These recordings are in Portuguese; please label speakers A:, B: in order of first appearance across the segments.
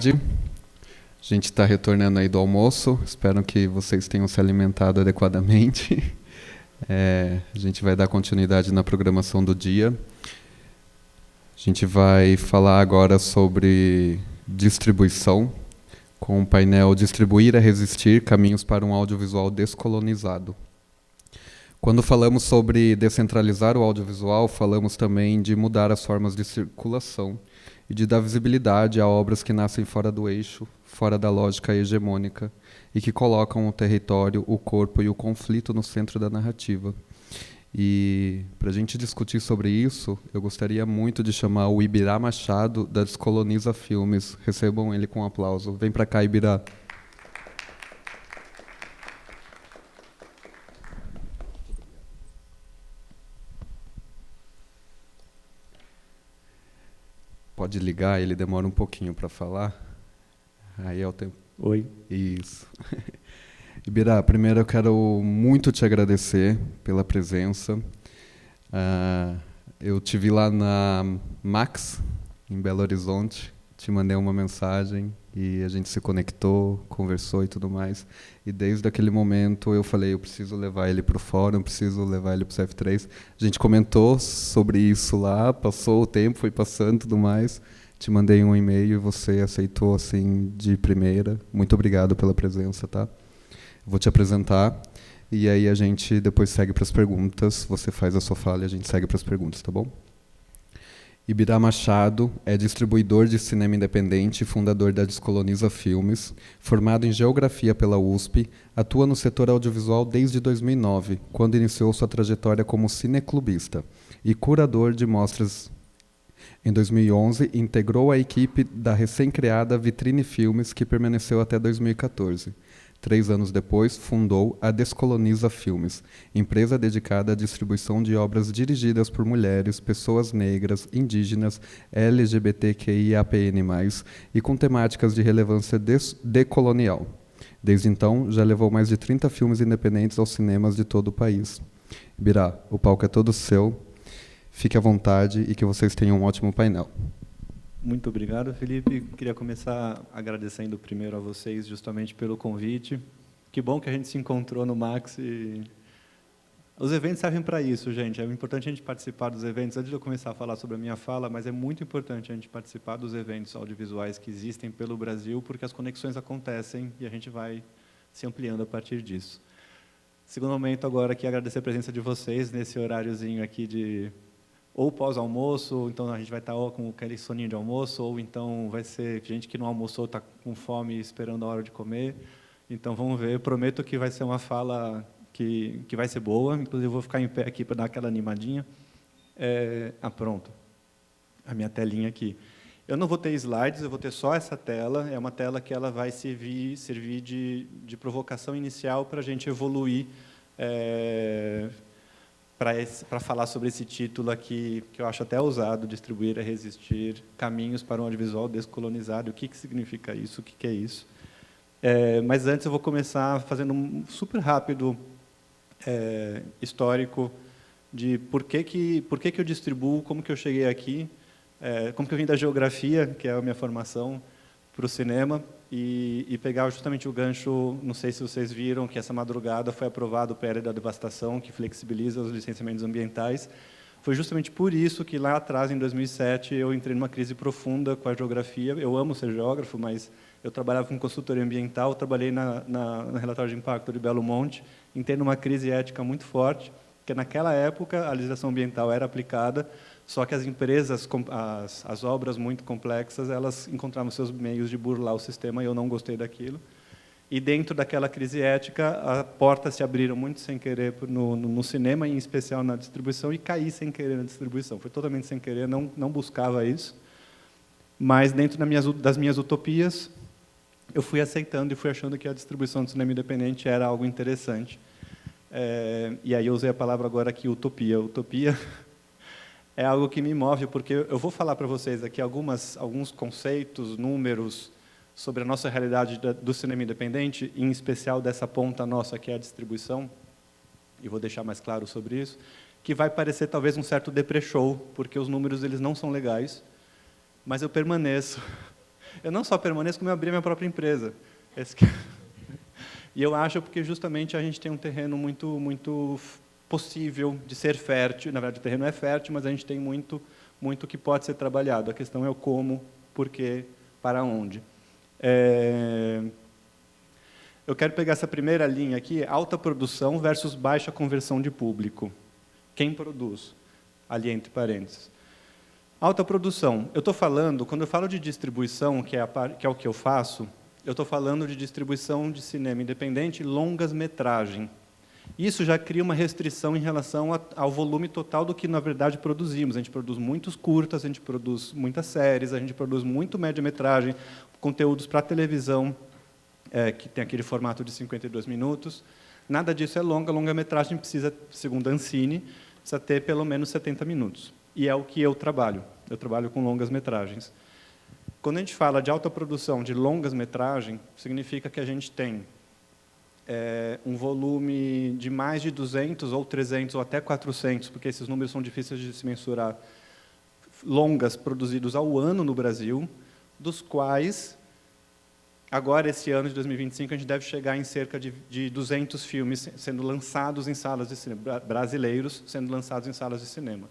A: tarde. A gente está retornando aí do almoço. Espero que vocês tenham se alimentado adequadamente. A gente vai dar continuidade na programação do dia. A gente vai falar agora sobre distribuição, com o painel Distribuir é Resistir, Caminhos para um Audiovisual Descolonizado. Quando falamos sobre descentralizar o audiovisual, falamos também de mudar as formas de circulação e de dar visibilidade a obras que nascem fora do eixo, fora da lógica hegemônica, e que colocam o território, o corpo e o conflito no centro da narrativa. E, para a gente discutir sobre isso, eu gostaria muito de chamar o Ibirá Machado, da Descoloniza Filmes. Recebam ele com um aplauso. Vem para cá, Ibirá. Pode ligar, ele demora um pouquinho para falar. Aí é o tempo.
B: Oi.
A: Isso. Ibirá, primeiro eu quero muito te agradecer pela presença. Eu te vi lá na Max, em Belo Horizonte, te mandei uma mensagem e a gente se conectou, conversou e tudo mais. E desde aquele momento eu falei, eu preciso levar ele para o fórum, preciso levar ele para o CF3. A gente comentou sobre isso lá, passou o tempo, foi passando e tudo mais. Te mandei um e-mail e você aceitou assim de primeira. Muito obrigado pela presença, tá? Vou te apresentar e aí a gente depois segue para as perguntas. Você faz a sua fala e a gente segue para as perguntas, tá bom? Ibirá Machado é distribuidor de cinema independente e fundador da Descoloniza Filmes, formado em Geografia pela USP, atua no setor audiovisual desde 2009, quando iniciou sua trajetória como cineclubista, e curador de mostras. Em 2011, integrou a equipe da recém-criada Vitrine Filmes, que permaneceu até 2014. 3 anos depois, fundou a Descoloniza Filmes, empresa dedicada à distribuição de obras dirigidas por mulheres, pessoas negras, indígenas, LGBTQIAPN+, e com temáticas de relevância decolonial. Desde então, já levou mais de 30 filmes independentes aos cinemas de todo o país. Ibirá, o palco é todo seu. Fique à vontade e que vocês tenham um ótimo painel.
B: Muito obrigado, Felipe. Queria começar agradecendo primeiro a vocês justamente pelo convite. Que bom que a gente se encontrou no Max. E os eventos servem para isso, gente. É importante a gente participar dos eventos. Antes de eu começar a falar sobre a minha fala, mas é muito importante a gente participar dos eventos audiovisuais que existem pelo Brasil, porque as conexões acontecem e a gente vai se ampliando a partir disso. Segundo momento agora aqui, agradecer a presença de vocês nesse horáriozinho aqui de ou pós-almoço, ou então a gente vai estar com aquele soninho de almoço, ou então vai ser gente que não almoçou, está com fome esperando a hora de comer. Então, vamos ver. Eu prometo que vai ser uma fala que vai ser boa. Inclusive, eu vou ficar em pé aqui para dar aquela animadinha. Pronto. A minha telinha aqui. Eu não vou ter slides, eu vou ter só essa tela. É uma tela que ela vai servir de provocação inicial para a gente evoluir para falar sobre esse título aqui, que eu acho até ousado, Distribuir é Resistir, Caminhos para um Audiovisual Descolonizado. O que significa isso? O que é isso? Mas antes eu vou começar fazendo um super rápido histórico de por que eu distribuo, como que eu cheguei aqui, como que eu vim da geografia, que é a minha formação, para o cinema, e pegar justamente o gancho, não sei se vocês viram, que essa madrugada foi aprovado o PL da devastação, que flexibiliza os licenciamentos ambientais. Foi justamente por isso que, lá atrás, em 2007, eu entrei numa crise profunda com a geografia. Eu amo ser geógrafo, mas eu trabalhava com consultoria ambiental, trabalhei na relatório de impacto de Belo Monte, entrei numa crise ética muito forte, porque, naquela época, a legislação ambiental era aplicada, só que as empresas, as obras muito complexas, elas encontravam seus meios de burlar o sistema, e eu não gostei daquilo. E, dentro daquela crise ética, as portas se abriram muito sem querer no cinema, em especial na distribuição, e caí sem querer na distribuição. Foi totalmente sem querer, não buscava isso. Mas, dentro das minhas utopias, eu fui aceitando e fui achando que a distribuição do cinema independente era algo interessante. E aí eu usei a palavra agora aqui, utopia. Utopia é algo que me move, porque eu vou falar para vocês aqui alguns conceitos, números, sobre a nossa realidade do cinema independente, em especial dessa ponta nossa, que é a distribuição, e vou deixar mais claro sobre isso, que vai parecer talvez um certo deprê-show, porque os números eles não são legais, mas eu permaneço Eu não só permaneço, como eu abri a minha própria empresa. Esse que... E eu acho porque justamente a gente tem um terreno muito possível de ser fértil. Na verdade, o terreno é fértil, mas a gente tem muito que pode ser trabalhado. A questão é o como, por quê, para onde. Eu quero pegar essa primeira linha aqui, alta produção versus baixa conversão de público. Quem produz? Ali entre parênteses. Alta produção. Eu estou falando, quando eu falo de distribuição, que é o que eu faço, eu estou falando de distribuição de cinema independente, longas-metragem. Isso já cria uma restrição em relação ao volume total do que, na verdade, produzimos. A gente produz muitos curtas, a gente produz muitas séries, a gente produz muito média-metragem, conteúdos para televisão, que tem aquele formato de 52 minutos. Nada disso é longa. Longa-metragem precisa, segundo a Ancine, precisa ter pelo menos 70 minutos. E é o que eu trabalho. Eu trabalho com longas-metragens. Quando a gente fala de alta produção de longas-metragem, significa que a gente tem um volume de mais de 200 ou 300 ou até 400, porque esses números são difíceis de se mensurar, longas produzidos ao ano no Brasil, dos quais, agora, esse ano de 2025, a gente deve chegar em cerca de 200 filmes sendo lançados em salas de cinema, brasileiros sendo lançados em salas de cinema.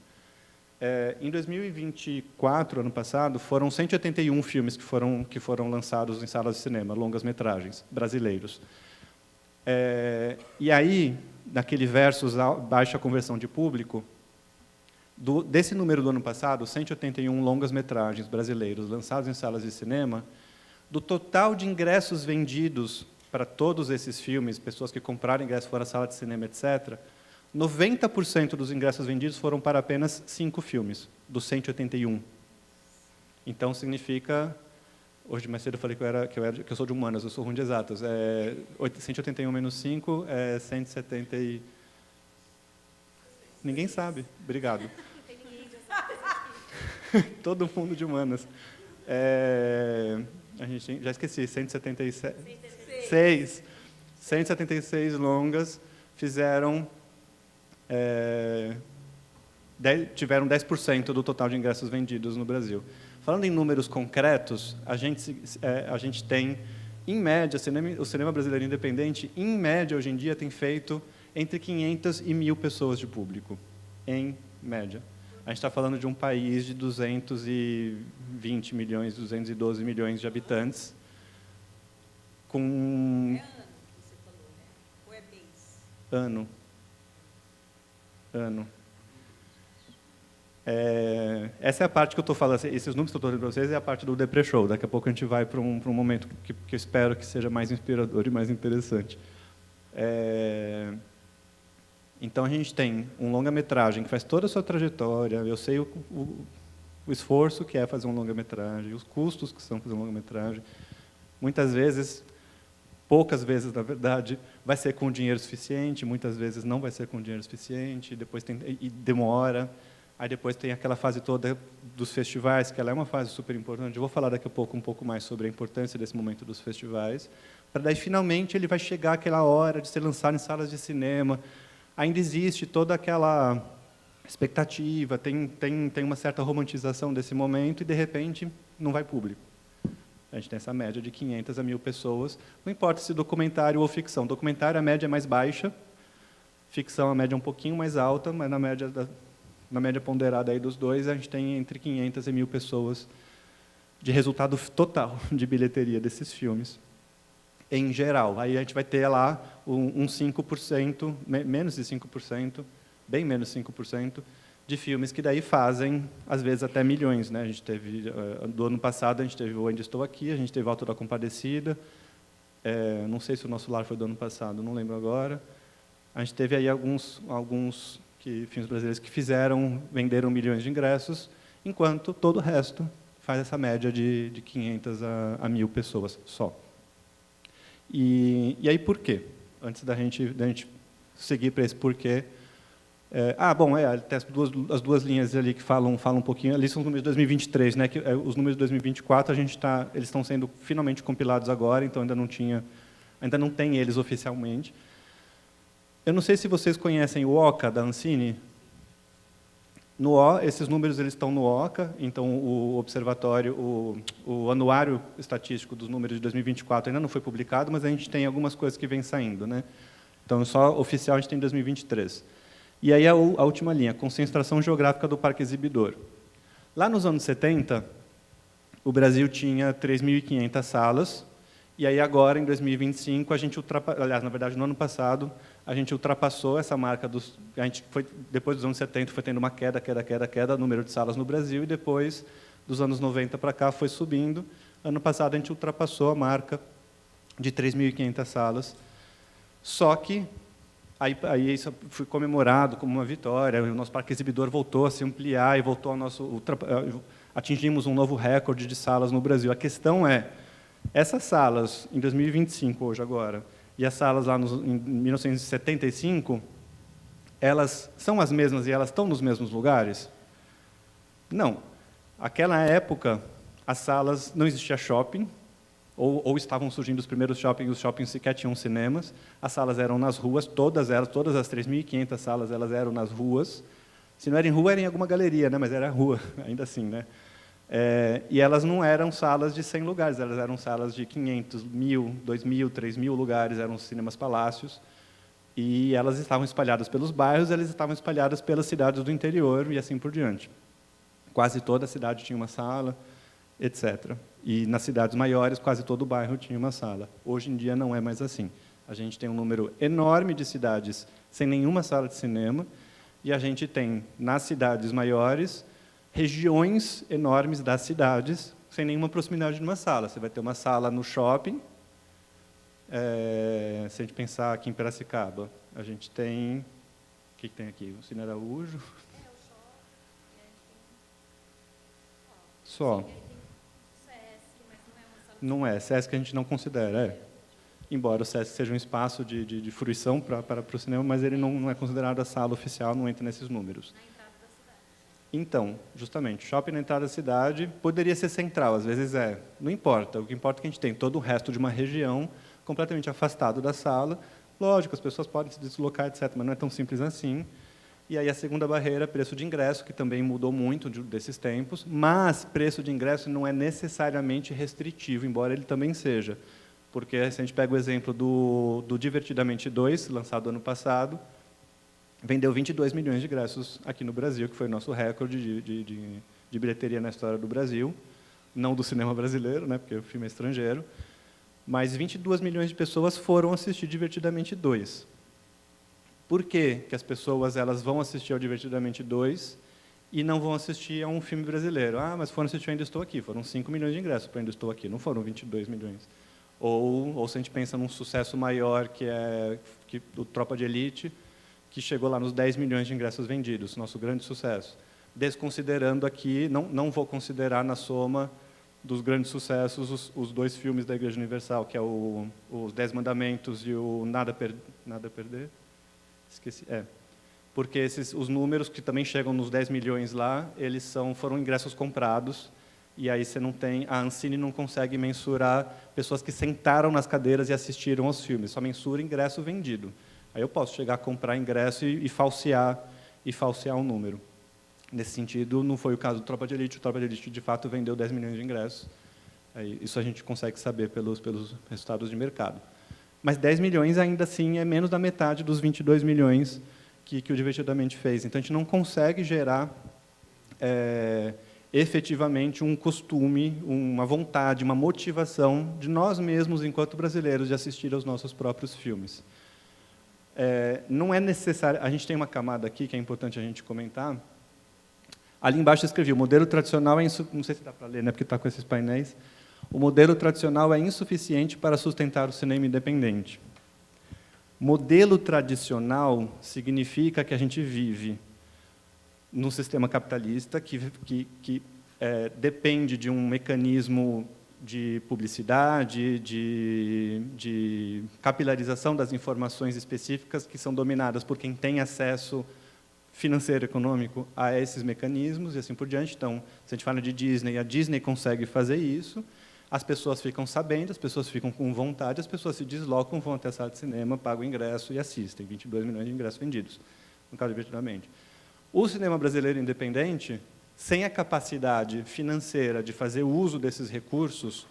B: Em 2024, ano passado, foram 181 filmes que foram lançados em salas de cinema, longas-metragens, brasileiros. E aí, naquele versus baixa conversão de público, desse número do ano passado, 181 longas-metragens brasileiros lançados em salas de cinema, do total de ingressos vendidos para todos esses filmes, pessoas que compraram ingressos fora da sala de cinema, etc., 90% dos ingressos vendidos foram para apenas 5 filmes, dos 181. Então, significa... Hoje, mais cedo, eu falei que eu sou de humanas, eu sou ruim de exatas. 181 menos 5 é 170 e... Ninguém sabe. Obrigado. Todo mundo de humanas. A gente já esqueci, 176. 176 longas fizeram... tiveram 10% do total de ingressos vendidos no Brasil. Falando em números concretos, a gente tem, em média, o cinema brasileiro independente, em média, hoje em dia, tem feito entre 500 e 1.000 pessoas de público, em média. A gente está falando de um país de 220 milhões, 212 milhões de habitantes, com...
C: É ano que você falou, né? Ou é mês?
B: Ano. Essa é a parte que eu estou falando, esses números que eu estou dando para vocês é a parte do Depre Show. Daqui a pouco a gente vai para um momento que eu espero que seja mais inspirador e mais interessante. Então, a gente tem um longa-metragem que faz toda a sua trajetória, eu sei o esforço que é fazer um longa-metragem, os custos que são fazer um longa-metragem. Muitas vezes, poucas vezes, na verdade, vai ser com dinheiro suficiente, muitas vezes não vai ser com dinheiro suficiente, e demora. Aí depois tem aquela fase toda dos festivais, que ela é uma fase super importante. Eu vou falar daqui a pouco um pouco mais sobre a importância desse momento dos festivais, para daí, finalmente, ele vai chegar àquela hora de ser lançado em salas de cinema. Ainda existe toda aquela expectativa, tem uma certa romantização desse momento, e, de repente, não vai público. A gente tem essa média de 500 a 1.000 pessoas. Não importa se documentário ou ficção. Documentário, a média é mais baixa. Ficção, a média é um pouquinho mais alta, mas na média ponderada aí dos dois, a gente tem entre 500 e 1.000 pessoas de resultado total de bilheteria desses filmes, em geral. Aí a gente vai ter lá um 5%, menos de 5%, bem menos de 5%, de filmes que daí fazem, às vezes, até milhões. Né? A gente teve, do ano passado, a gente teve o Ainda Estou Aqui, a gente teve o Auto da Compadecida, não sei se o Nosso Lar foi do ano passado, não lembro agora. A gente teve aí alguns filmes brasileiros que venderam milhões de ingressos, enquanto todo o resto faz essa média de 500 a 1.000 pessoas só. E aí, por quê? Antes da gente seguir para esse porquê. Tem as duas linhas ali que falam um pouquinho. Ali são os números de 2023, né? Os números de 2024 eles estão sendo finalmente compilados agora, então ainda não tem eles oficialmente. Eu não sei se vocês conhecem o OCA, da Ancine. Esses números eles estão no OCA, então o observatório, o anuário estatístico dos números de 2024 ainda não foi publicado, mas a gente tem algumas coisas que vêm saindo, né? Então, só oficial a gente tem 2023. E aí a última linha, concentração geográfica do parque exibidor. Lá nos anos 70, o Brasil tinha 3.500 salas, e aí agora, em 2025, a gente ultrapassou, aliás, na verdade, no ano passado, a gente ultrapassou essa marca dos... A gente foi, depois dos anos 70, foi tendo uma queda, número de salas no Brasil, e depois, dos anos 90 para cá, foi subindo. Ano passado, a gente ultrapassou a marca de 3.500 salas. Só que, aí isso foi comemorado como uma vitória, o nosso parque exibidor voltou a se ampliar e voltou ao nosso... Atingimos um novo recorde de salas no Brasil. A questão é, essas salas, em 2025, hoje, agora, e as salas lá em 1975, elas são as mesmas e elas estão nos mesmos lugares? Não. Naquela época, as salas, não existia shopping, ou estavam surgindo os primeiros shoppings, os shoppings sequer tinham cinemas, as salas eram nas ruas, todas as 3.500 salas, elas eram nas ruas. Se não era em rua, era em alguma galeria, né? Mas era rua, ainda assim, né? E elas não eram salas de 100 lugares, elas eram salas de 500, 1.000, 2.000, 3.000 lugares, eram cinemas palácios, e elas estavam espalhadas pelos bairros, elas estavam espalhadas pelas cidades do interior, e assim por diante. Quase toda a cidade tinha uma sala, etc. E nas cidades maiores, quase todo o bairro tinha uma sala. Hoje em dia não é mais assim. A gente tem um número enorme de cidades sem nenhuma sala de cinema, e a gente tem, nas cidades maiores, regiões enormes das cidades, sem nenhuma proximidade de uma sala. Você vai ter uma sala no shopping, se a gente pensar aqui em Piracicaba, a gente tem... O que tem aqui? O Cine Araújo? Só. Não é, Sesc a gente não considera, Embora o Sesc seja um espaço de fruição para o cinema, mas ele não é considerado a sala oficial, não entra nesses números. Então, justamente, shopping na entrada da cidade poderia ser central, às vezes é. Não importa, o que importa é que a gente tem todo o resto de uma região completamente afastado da sala. Lógico, as pessoas podem se deslocar, etc., mas não é tão simples assim. E aí a segunda barreira, preço de ingresso, que também mudou muito desses tempos, mas preço de ingresso não é necessariamente restritivo, embora ele também seja. Porque, se a gente pega o exemplo do Divertidamente 2, lançado ano passado, vendeu 22 milhões de ingressos aqui no Brasil, que foi o nosso recorde de bilheteria na história do Brasil, não do cinema brasileiro, né, porque o filme é estrangeiro, mas 22 milhões de pessoas foram assistir Divertidamente 2. Por que as pessoas elas vão assistir ao Divertidamente 2 e não vão assistir a um filme brasileiro? Ah, mas foram assistir Ainda Estou Aqui, foram 5 milhões de ingressos para Ainda Estou Aqui, não foram 22 milhões. Ou se a gente pensa num sucesso maior, que o Tropa de Elite, que chegou lá nos 10 milhões de ingressos vendidos, nosso grande sucesso. Desconsiderando aqui, não vou considerar na soma dos grandes sucessos os dois filmes da Igreja Universal, que é os 10 Mandamentos e o Nada a Perder. Esqueci. Porque os números que também chegam nos 10 milhões lá, foram ingressos comprados, e aí você não tem, a Ancine não consegue mensurar pessoas que sentaram nas cadeiras e assistiram aos filmes, só mensura ingresso vendido. Aí eu posso chegar a comprar ingresso e falsear um número. Nesse sentido, não foi o caso do Tropa de Elite. O Tropa de Elite, de fato, vendeu 10 milhões de ingressos. Isso a gente consegue saber pelos resultados de mercado. Mas 10 milhões, ainda assim, é menos da metade dos 22 milhões que o Divertidamente fez. Então, a gente não consegue gerar efetivamente um costume, uma vontade, uma motivação de nós mesmos, enquanto brasileiros, de assistir aos nossos próprios filmes. Não é necessário... A gente tem uma camada aqui que é importante a gente comentar. Ali embaixo eu escrevi, o modelo tradicional é não sei se dá para ler, né, porque está com esses painéis. O modelo tradicional é insuficiente para sustentar o cinema independente. Modelo tradicional significa que a gente vive num sistema capitalista que depende de um mecanismo de publicidade, de capilarização das informações específicas que são dominadas por quem tem acesso financeiro, econômico a esses mecanismos e assim por diante. Então, se a gente fala de Disney, a Disney consegue fazer isso, as pessoas ficam sabendo, as pessoas ficam com vontade, as pessoas se deslocam, vão até a sala de cinema, pagam o ingresso e assistem. 22 milhões de ingressos vendidos, no caso, Divertidamente. O cinema brasileiro independente, sem a capacidade financeira de fazer uso desses recursos,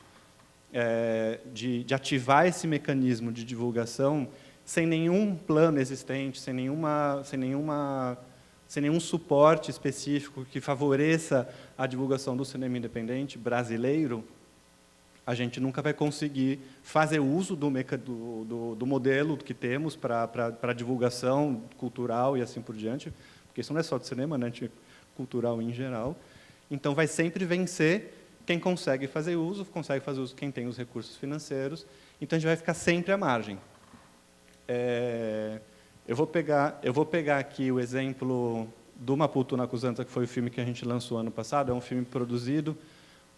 B: de ativar esse mecanismo de divulgação, sem nenhum plano existente, sem nenhum suporte específico que favoreça a divulgação do cinema independente brasileiro, a gente nunca vai conseguir fazer uso do modelo que temos para divulgação cultural e assim por diante, porque isso não é só de cinema, né, cultural em geral. Então, vai sempre vencer quem consegue fazer uso quem tem os recursos financeiros. Então, a gente vai ficar sempre à margem. Eu vou pegar aqui o exemplo do Maputo na Kuzanta, que foi o filme que a gente lançou ano passado. É um filme produzido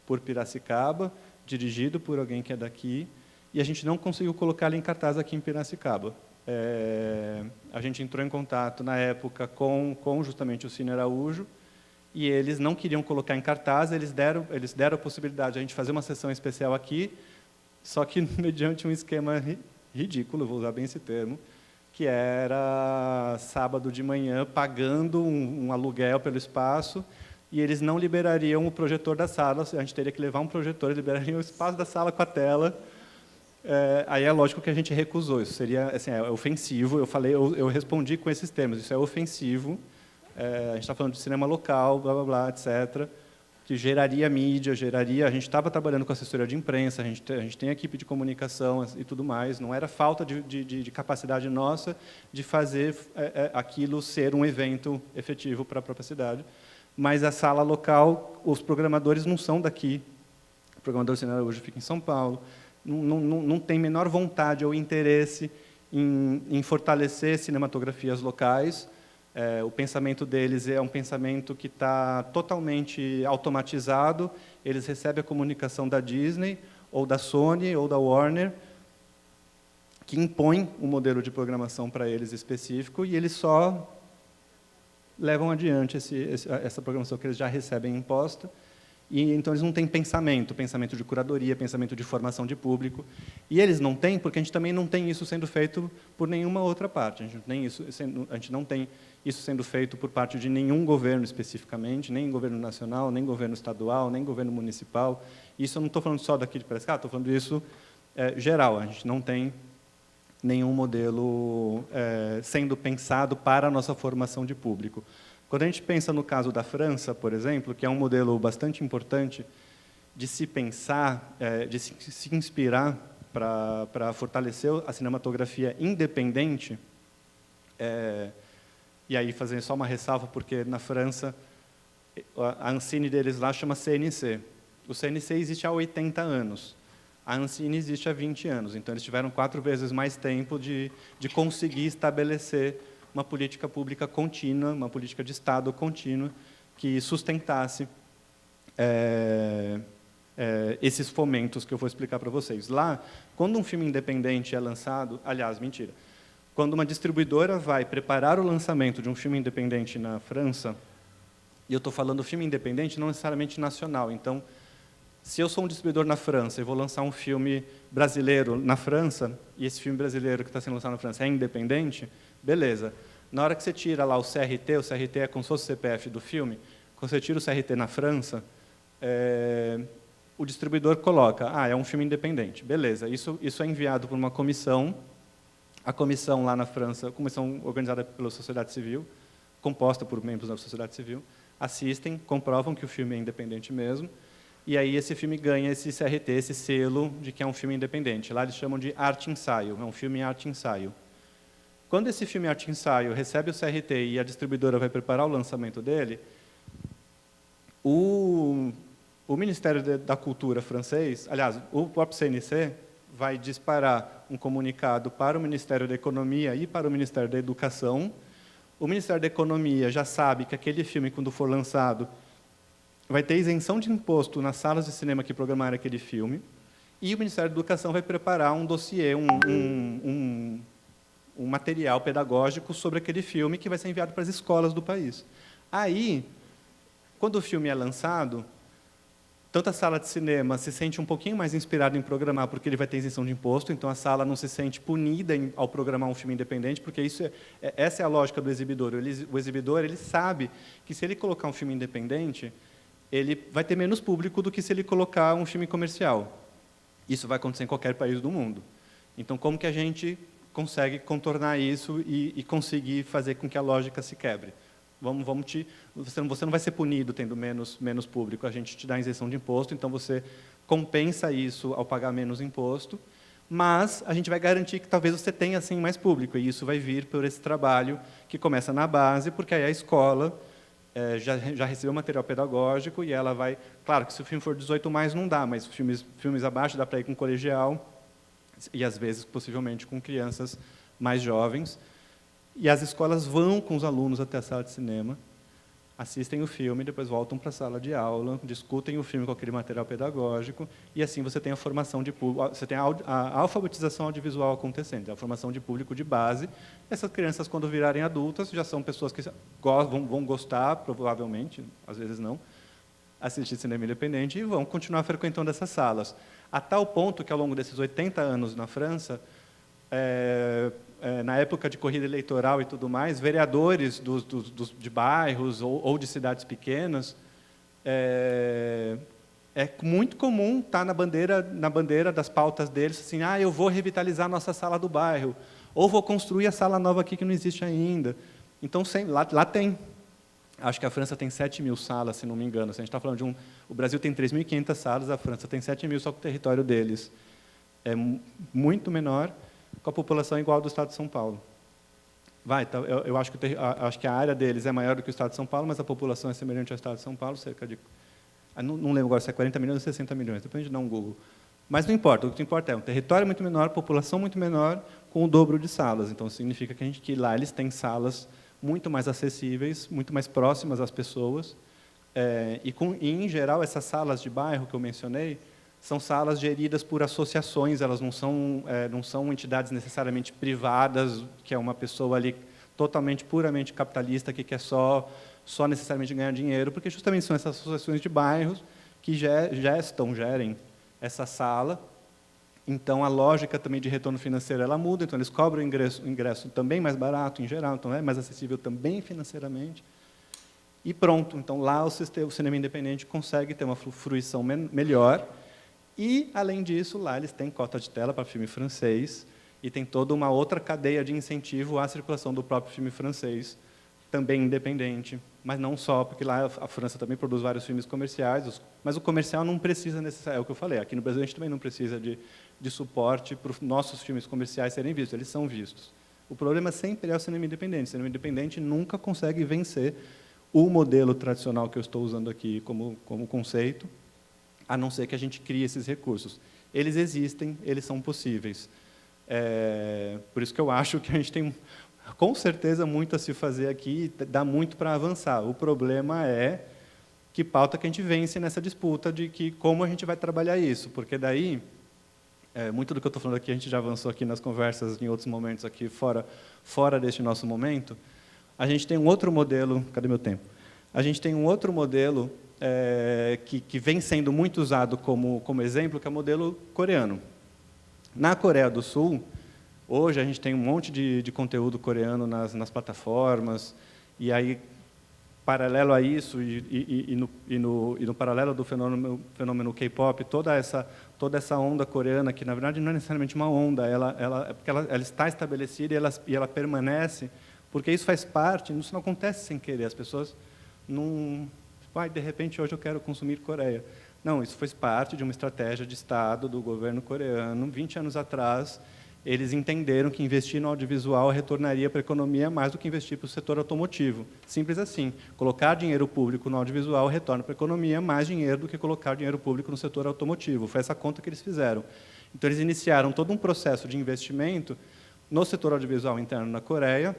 B: por Piracicaba, dirigido por alguém que é daqui, e a gente não conseguiu colocar ele em cartaz aqui em Piracicaba. A gente entrou em contato, na época, com justamente o Cine Araújo, e eles não queriam colocar em cartaz, eles deram a possibilidade de a gente fazer uma sessão especial aqui, só que mediante um esquema ridículo, vou usar bem esse termo, que era sábado de manhã, pagando um aluguel pelo espaço, e eles não liberariam o projetor da sala, a gente teria que levar um projetor, eles liberariam o espaço da sala com a tela. Aí é lógico que a gente recusou, isso seria assim, ofensivo, eu respondi com esses termos, isso é ofensivo, a gente está falando de cinema local, blá, blá, blá, etc., que geraria mídia, a gente estava trabalhando com assessoria de imprensa, a gente tem equipe de comunicação e tudo mais, não era falta de capacidade nossa de fazer aquilo ser um evento efetivo para a própria cidade. Mas a sala local, os programadores não são daqui. O programador do Cine Araújo fica em São Paulo. Não tem menor vontade ou interesse em fortalecer cinematografias locais. O pensamento deles é um pensamento que está totalmente automatizado. Eles recebem a comunicação da Disney, ou da Sony, ou da Warner, que impõe um modelo de programação para eles específico, e eles só levam adiante essa programação que eles já recebem imposta, e então eles não têm pensamento de curadoria, pensamento de formação de público, e eles não têm porque a gente também não tem isso sendo feito por nenhuma outra parte, a gente não tem isso sendo feito por parte de nenhum governo especificamente, nem governo nacional, nem governo estadual, nem governo municipal. Isso eu não estou falando só daqui de Piracicaba, estou falando isso geral, a gente não tem nenhum modelo sendo pensado para a nossa formação de público. Quando a gente pensa no caso da França, por exemplo, que é um modelo bastante importante de se pensar, de se inspirar para fortalecer a cinematografia independente, e aí fazer só uma ressalva, porque na França a Ancine deles lá chama CNC. O CNC existe há 80 anos. A Ancine existe há 20 anos, então eles tiveram 4 vezes mais tempo de conseguir estabelecer uma política pública contínua, uma política de Estado contínua, que sustentasse esses fomentos que eu vou explicar para vocês. Lá, quando um filme independente é lançado, aliás, mentira, quando uma distribuidora vai preparar o lançamento de um filme independente na França, e eu estou falando filme independente, não necessariamente nacional, então, se eu sou um distribuidor na França e vou lançar um filme brasileiro na França, e esse filme brasileiro que está sendo lançado na França é independente, beleza. Na hora que você tira lá o CRT é como se fosse o CPF do filme, quando você tira o CRT na França, o distribuidor coloca, é um filme independente. Beleza, isso é enviado por uma comissão, a comissão lá na França, comissão organizada pela sociedade civil, composta por membros da sociedade civil, assistem, comprovam que o filme é independente mesmo, e aí esse filme ganha esse CRT, esse selo de que é um filme independente. Lá eles chamam de arte-ensaio, é um filme arte-ensaio. Quando esse filme arte-ensaio recebe o CRT e a distribuidora vai preparar o lançamento dele, o Ministério da Cultura francês, aliás, o próprio CNC, vai disparar um comunicado para o Ministério da Economia e para o Ministério da Educação. O Ministério da Economia já sabe que aquele filme, quando for lançado, vai ter isenção de imposto nas salas de cinema que programarem aquele filme, e o Ministério da Educação vai preparar um dossiê, um material pedagógico sobre aquele filme que vai ser enviado para as escolas do país. Aí, quando o filme é lançado, tanto a sala de cinema se sente um pouquinho mais inspirada em programar, porque ele vai ter isenção de imposto, então a sala não se sente punida ao programar um filme independente, porque essa é a lógica do exibidor. O exibidor ele sabe que, se ele colocar um filme independente, ele vai ter menos público do que se ele colocar um filme comercial. Isso vai acontecer em qualquer país do mundo. Então, como que a gente consegue contornar isso e conseguir fazer com que a lógica se quebre? Você não vai ser punido tendo menos público, a gente te dá isenção de imposto, então você compensa isso ao pagar menos imposto, mas a gente vai garantir que talvez você tenha assim mais público, e isso vai vir por esse trabalho que começa na base, porque aí a escola já recebeu material pedagógico e ela vai... Claro que se o filme for 18+, não dá, mas filmes abaixo dá para ir com colegial, e às vezes, possivelmente, com crianças mais jovens. E as escolas vão com os alunos até a sala de cinema, assistem o filme, depois voltam para a sala de aula, discutem o filme com aquele material pedagógico, e assim você tem a formação de público, você tem a alfabetização audiovisual acontecendo, a formação de público de base. Essas crianças, quando virarem adultas, já são pessoas que vão gostar, provavelmente, às vezes não, assistir cinema independente e vão continuar frequentando essas salas. A tal ponto que, ao longo desses 80 anos na França, na época de corrida eleitoral e tudo mais, vereadores de bairros ou de cidades pequenas, é muito comum estar na bandeira das pautas deles, assim, eu vou revitalizar a nossa sala do bairro, ou vou construir a sala nova aqui que não existe ainda. Então, lá tem. Acho que a França tem 7.000 salas, se não me engano. Se a gente está falando o Brasil tem 3.500 salas, a França tem 7.000 só com o território deles. É muito menor, com a população igual ao do Estado de São Paulo. Então, eu acho que a área deles é maior do que o Estado de São Paulo, mas a população é semelhante ao Estado de São Paulo, cerca de... Não lembro agora se é 40 milhões ou 60 milhões, depois a gente dá um Google. Mas não importa, o que importa é um território muito menor, população muito menor, com o dobro de salas. Então, significa que lá eles têm salas muito mais acessíveis, muito mais próximas às pessoas. E, em geral, essas salas de bairro que eu mencionei, são salas geridas por associações, elas não são entidades necessariamente privadas, que é uma pessoa ali totalmente, puramente capitalista, que quer só necessariamente ganhar dinheiro, porque justamente são essas associações de bairros que gerem essa sala. Então, a lógica também de retorno financeiro ela muda, então eles cobram o ingresso também mais barato, em geral, então é mais acessível também financeiramente. E pronto, então lá o cinema independente consegue ter uma fruição melhor. E, além disso, lá eles têm cota de tela para filme francês e tem toda uma outra cadeia de incentivo à circulação do próprio filme francês, também independente, mas não só, porque lá a França também produz vários filmes comerciais, mas o comercial não precisa necessariamente, é o que eu falei, aqui no Brasil a gente também não precisa de suporte para os nossos filmes comerciais serem vistos, eles são vistos. O problema sempre é o cinema independente. O cinema independente nunca consegue vencer o modelo tradicional que eu estou usando aqui como conceito, a não ser que a gente crie esses recursos. Eles existem, eles são possíveis. Por isso que eu acho que a gente tem, com certeza, muito a se fazer aqui, dá muito para avançar. O problema é que pauta que a gente vence nessa disputa de como a gente vai trabalhar isso, porque daí, muito do que eu estou falando aqui, a gente já avançou aqui nas conversas, em outros momentos aqui, fora deste nosso momento. A gente tem um outro modelo... Cadê meu tempo? A gente tem um outro modelo que vem sendo muito usado como exemplo, que é o modelo coreano. Na Coreia do Sul, hoje a gente tem um monte de conteúdo coreano nas plataformas, e aí, paralelo a isso, e no paralelo do fenômeno K-pop, toda essa onda coreana, que na verdade não é necessariamente uma onda, porque ela está estabelecida e ela permanece, porque isso faz parte, isso não acontece sem querer, as pessoas não... de repente, hoje eu quero consumir Coreia. Não, isso faz parte de uma estratégia de Estado do governo coreano. 20 anos atrás, eles entenderam que investir no audiovisual retornaria para a economia mais do que investir para o setor automotivo. Simples assim. Colocar dinheiro público no audiovisual retorna para a economia mais dinheiro do que colocar dinheiro público no setor automotivo. Foi essa conta que eles fizeram. Então, eles iniciaram todo um processo de investimento no setor audiovisual interno na Coreia,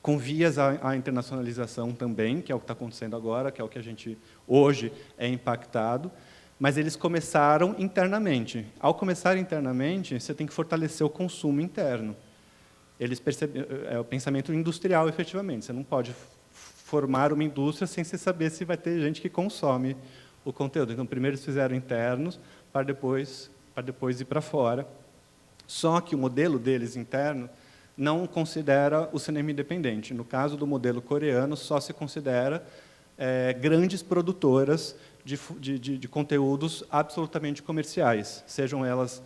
B: com vias à internacionalização também, que é o que está acontecendo agora, que é o que a gente, hoje, é impactado, mas eles começaram internamente. Ao começar internamente, você tem que fortalecer o consumo interno. Eles é o pensamento industrial, efetivamente. Você não pode formar uma indústria sem você saber se vai ter gente que consome o conteúdo. Então, primeiro eles fizeram internos, para depois ir para fora. Só que o modelo deles interno não considera o cinema independente. No caso do modelo coreano, só se considera grandes produtoras de conteúdos absolutamente comerciais, sejam elas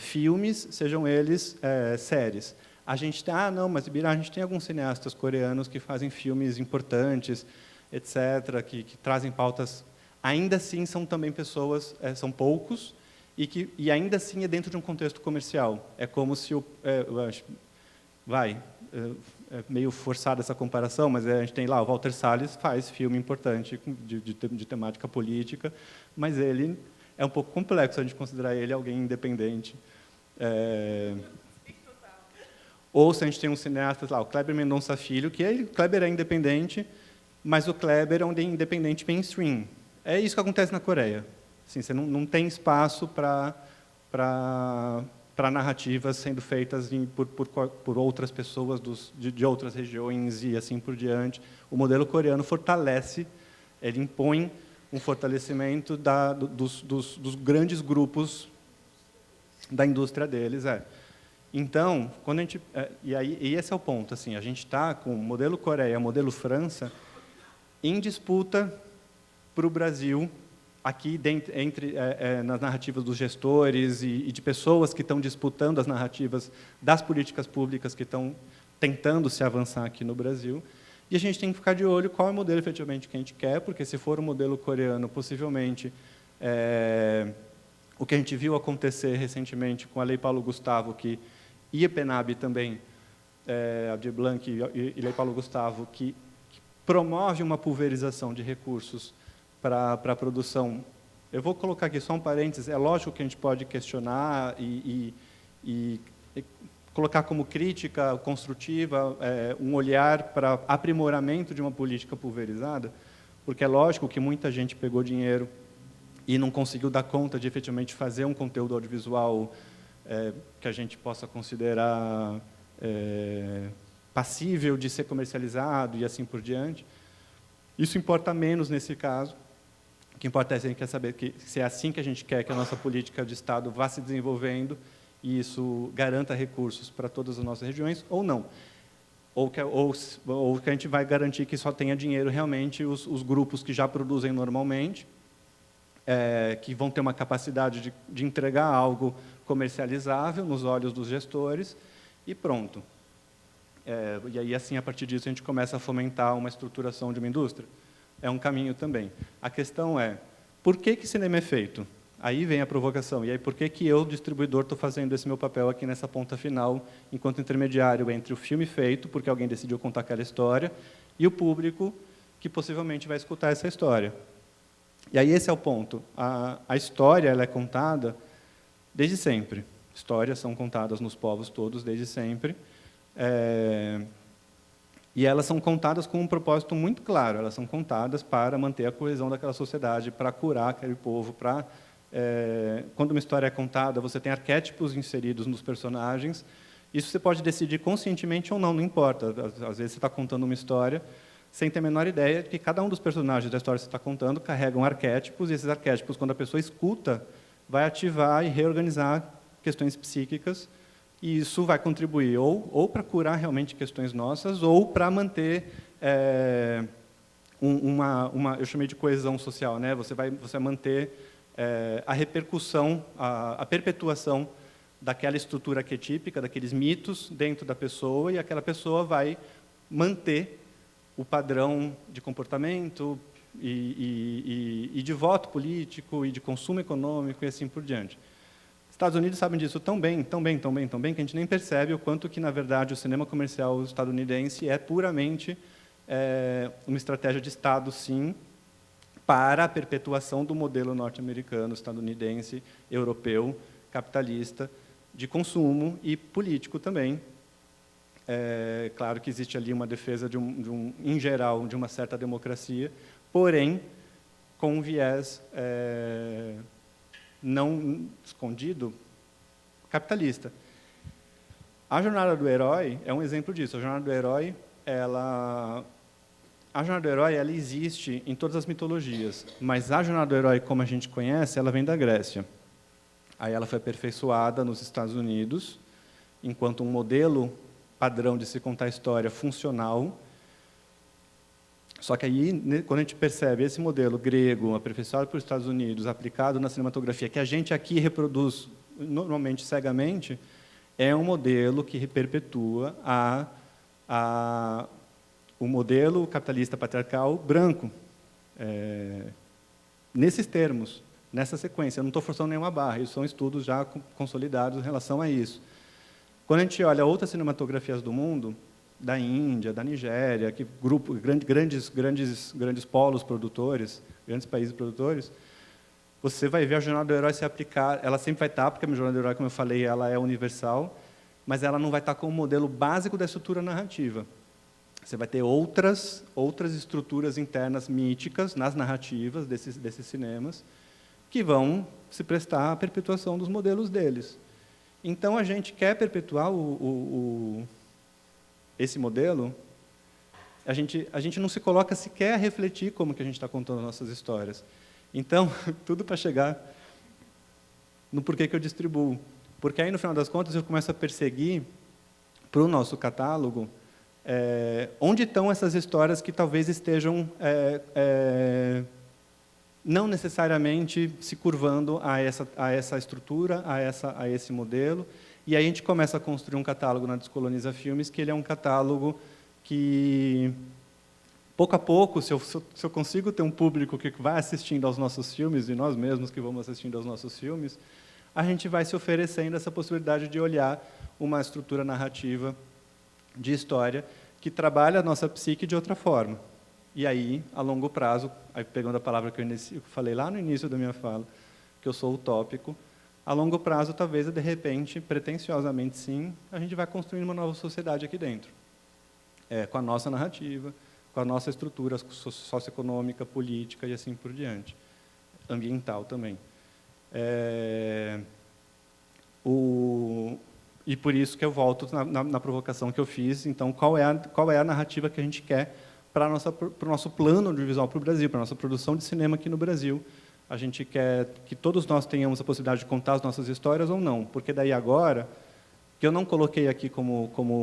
B: filmes, sejam eles séries. A gente tem, não, mas Ibirá, a gente tem alguns cineastas coreanos que fazem filmes importantes, etc., que trazem pautas. Ainda assim, são também pessoas, são poucos, e ainda assim é dentro de um contexto comercial. É como se é meio forçada essa comparação, mas a gente tem lá o Walter Salles faz filme importante de temática política, mas ele é um pouco complexo a gente considerar ele alguém independente. Ou se a gente tem um cineasta lá, o Kleber Mendonça Filho, o Kleber é independente, mas o Kleber é um independente mainstream. É isso que acontece na Coreia. Assim, você não tem espaço para narrativas sendo feitas por outras pessoas de outras regiões e assim por diante. O modelo coreano fortalece, ele impõe um fortalecimento dos grandes grupos da indústria deles. Então, quando a gente, e esse é o ponto. Assim, a gente está com o modelo Coreia, o modelo França, em disputa para o Brasil, aqui nas narrativas dos gestores e de pessoas que estão disputando as narrativas das políticas públicas que estão tentando se avançar aqui no Brasil. E a gente tem que ficar de olho qual é o modelo efetivamente que a gente quer, porque se for o modelo coreano, possivelmente o que a gente viu acontecer recentemente com a Lei Paulo Gustavo, e a PENAB também, Aldir Blanc e Lei Paulo Gustavo, que promove uma pulverização de recursos para a produção. Eu vou colocar aqui só um parênteses. É lógico que a gente pode questionar e colocar como crítica construtiva um olhar para aprimoramento de uma política pulverizada, porque é lógico que muita gente pegou dinheiro e não conseguiu dar conta de efetivamente fazer um conteúdo audiovisual que a gente possa considerar passível de ser comercializado e assim por diante. Isso importa menos nesse caso. O que importa é que a gente quer saber se é assim que a gente quer que a nossa política de Estado vá se desenvolvendo e isso garanta recursos para todas as nossas regiões ou não. Ou que a gente vai garantir que só tenha dinheiro realmente os grupos que já produzem normalmente, que vão ter uma capacidade de entregar algo comercializável nos olhos dos gestores e pronto. E aí, assim, a partir disso, a gente começa a fomentar uma estruturação de uma indústria. É um caminho também. A questão é, por que cinema é feito? Aí vem a provocação. E aí, por que eu, distribuidor, estou fazendo esse meu papel aqui nessa ponta final, enquanto intermediário entre o filme feito, porque alguém decidiu contar aquela história, e o público, que possivelmente vai escutar essa história. E aí esse é o ponto. A história ela é contada desde sempre. Histórias são contadas nos povos todos desde sempre. E elas são contadas com um propósito muito claro. Elas são contadas para manter a coesão daquela sociedade, para curar aquele povo, quando uma história é contada, você tem arquétipos inseridos nos personagens. Isso você pode decidir conscientemente ou não, não importa. Às vezes você está contando uma história sem ter a menor ideia de que cada um dos personagens da história que você está contando carregam arquétipos, e esses arquétipos, quando a pessoa escuta, vai ativar e reorganizar questões psíquicas, e isso vai contribuir ou para curar realmente questões nossas, ou para manter eu chamei de coesão social, né? Você vai manter a repercussão, a perpetuação daquela estrutura arquetípica, daqueles mitos dentro da pessoa, e aquela pessoa vai manter o padrão de comportamento e de voto político e de consumo econômico e assim por diante. Estados Unidos sabem disso tão bem, que a gente nem percebe o quanto que, na verdade, o cinema comercial estadunidense é puramente uma estratégia de Estado, sim, para a perpetuação do modelo norte-americano, estadunidense, europeu, capitalista, de consumo e político também. Claro que existe ali uma defesa em geral, de uma certa democracia, porém com um viés não escondido, capitalista. A jornada do herói é um exemplo disso. A jornada do herói, A jornada do herói, ela existe em todas as mitologias, mas a jornada do herói, como a gente conhece, ela vem da Grécia. Aí ela foi aperfeiçoada nos Estados Unidos, enquanto um modelo padrão de se contar a história funcional. Só que aí, quando a gente percebe esse modelo grego, aperfeiçoado pelos Estados Unidos, aplicado na cinematografia, que a gente aqui reproduz normalmente cegamente, é um modelo que perpetua o modelo capitalista patriarcal branco, nesses termos, nessa sequência. Eu não estou forçando nenhuma barra, isso são estudos já consolidados em relação a isso. Quando a gente olha outras cinematografias do mundo, da Índia, da Nigéria, que grandes polos produtores, grandes países produtores, você vai ver a jornada do herói se aplicar. Ela sempre vai estar, porque a jornada do herói, como eu falei, ela é universal, mas ela não vai estar como modelo básico da estrutura narrativa. Você vai ter outras estruturas internas míticas nas narrativas desses cinemas que vão se prestar à perpetuação dos modelos deles. Então, a gente quer perpetuar esse modelo, a gente não se coloca sequer a refletir como que a gente está contando nossas histórias. Então, tudo para chegar no porquê que eu distribuo. Porque aí, no final das contas, eu começo a perseguir, para o nosso catálogo, onde estão essas histórias que talvez estejam não necessariamente se curvando a essa estrutura, a esse modelo. E aí a gente começa a construir um catálogo na Descoloniza Filmes, que ele é um catálogo que, pouco a pouco, se eu consigo ter um público que vai assistindo aos nossos filmes, e nós mesmos que vamos assistindo aos nossos filmes, a gente vai se oferecendo essa possibilidade de olhar uma estrutura narrativa de história que trabalha a nossa psique de outra forma. E aí, a longo prazo, aí pegando a palavra que eu falei lá no início da minha fala, que eu sou utópico, a longo prazo, talvez, de repente, pretensiosamente sim, a gente vai construindo uma nova sociedade aqui dentro, com a nossa narrativa, com a nossa estrutura socioeconômica, política e assim por diante, ambiental também. E por isso que eu volto na provocação que eu fiz. Então, qual é a narrativa que a gente quer para o nosso plano audiovisual para o Brasil, para a nossa produção de cinema aqui no Brasil? A gente quer que todos nós tenhamos a possibilidade de contar as nossas histórias ou não, porque daí agora, que eu não coloquei aqui como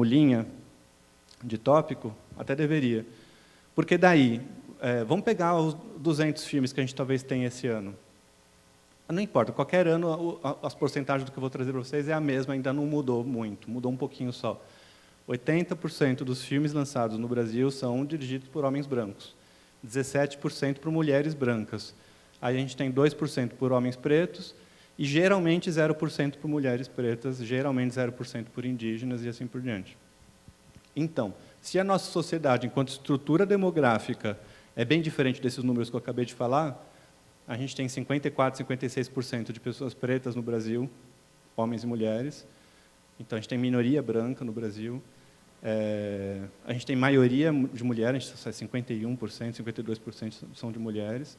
B: linha de tópico, até deveria, porque daí, vamos pegar os 200 filmes que a gente talvez tenha esse ano. Não importa, qualquer ano as porcentagens do que eu vou trazer para vocês é a mesma, ainda não mudou muito, mudou um pouquinho só. 80% dos filmes lançados no Brasil são dirigidos por homens brancos, 17% por mulheres brancas. Aí a gente tem 2% por homens pretos e geralmente 0% por mulheres pretas, geralmente 0% por indígenas e assim por diante. Então, se a nossa sociedade, enquanto estrutura demográfica, é bem diferente desses números que eu acabei de falar, a gente tem 54%, 56% de pessoas pretas no Brasil, homens e mulheres. Então, a gente tem minoria branca no Brasil. A gente tem maioria de mulheres, 51%, 52% são de mulheres.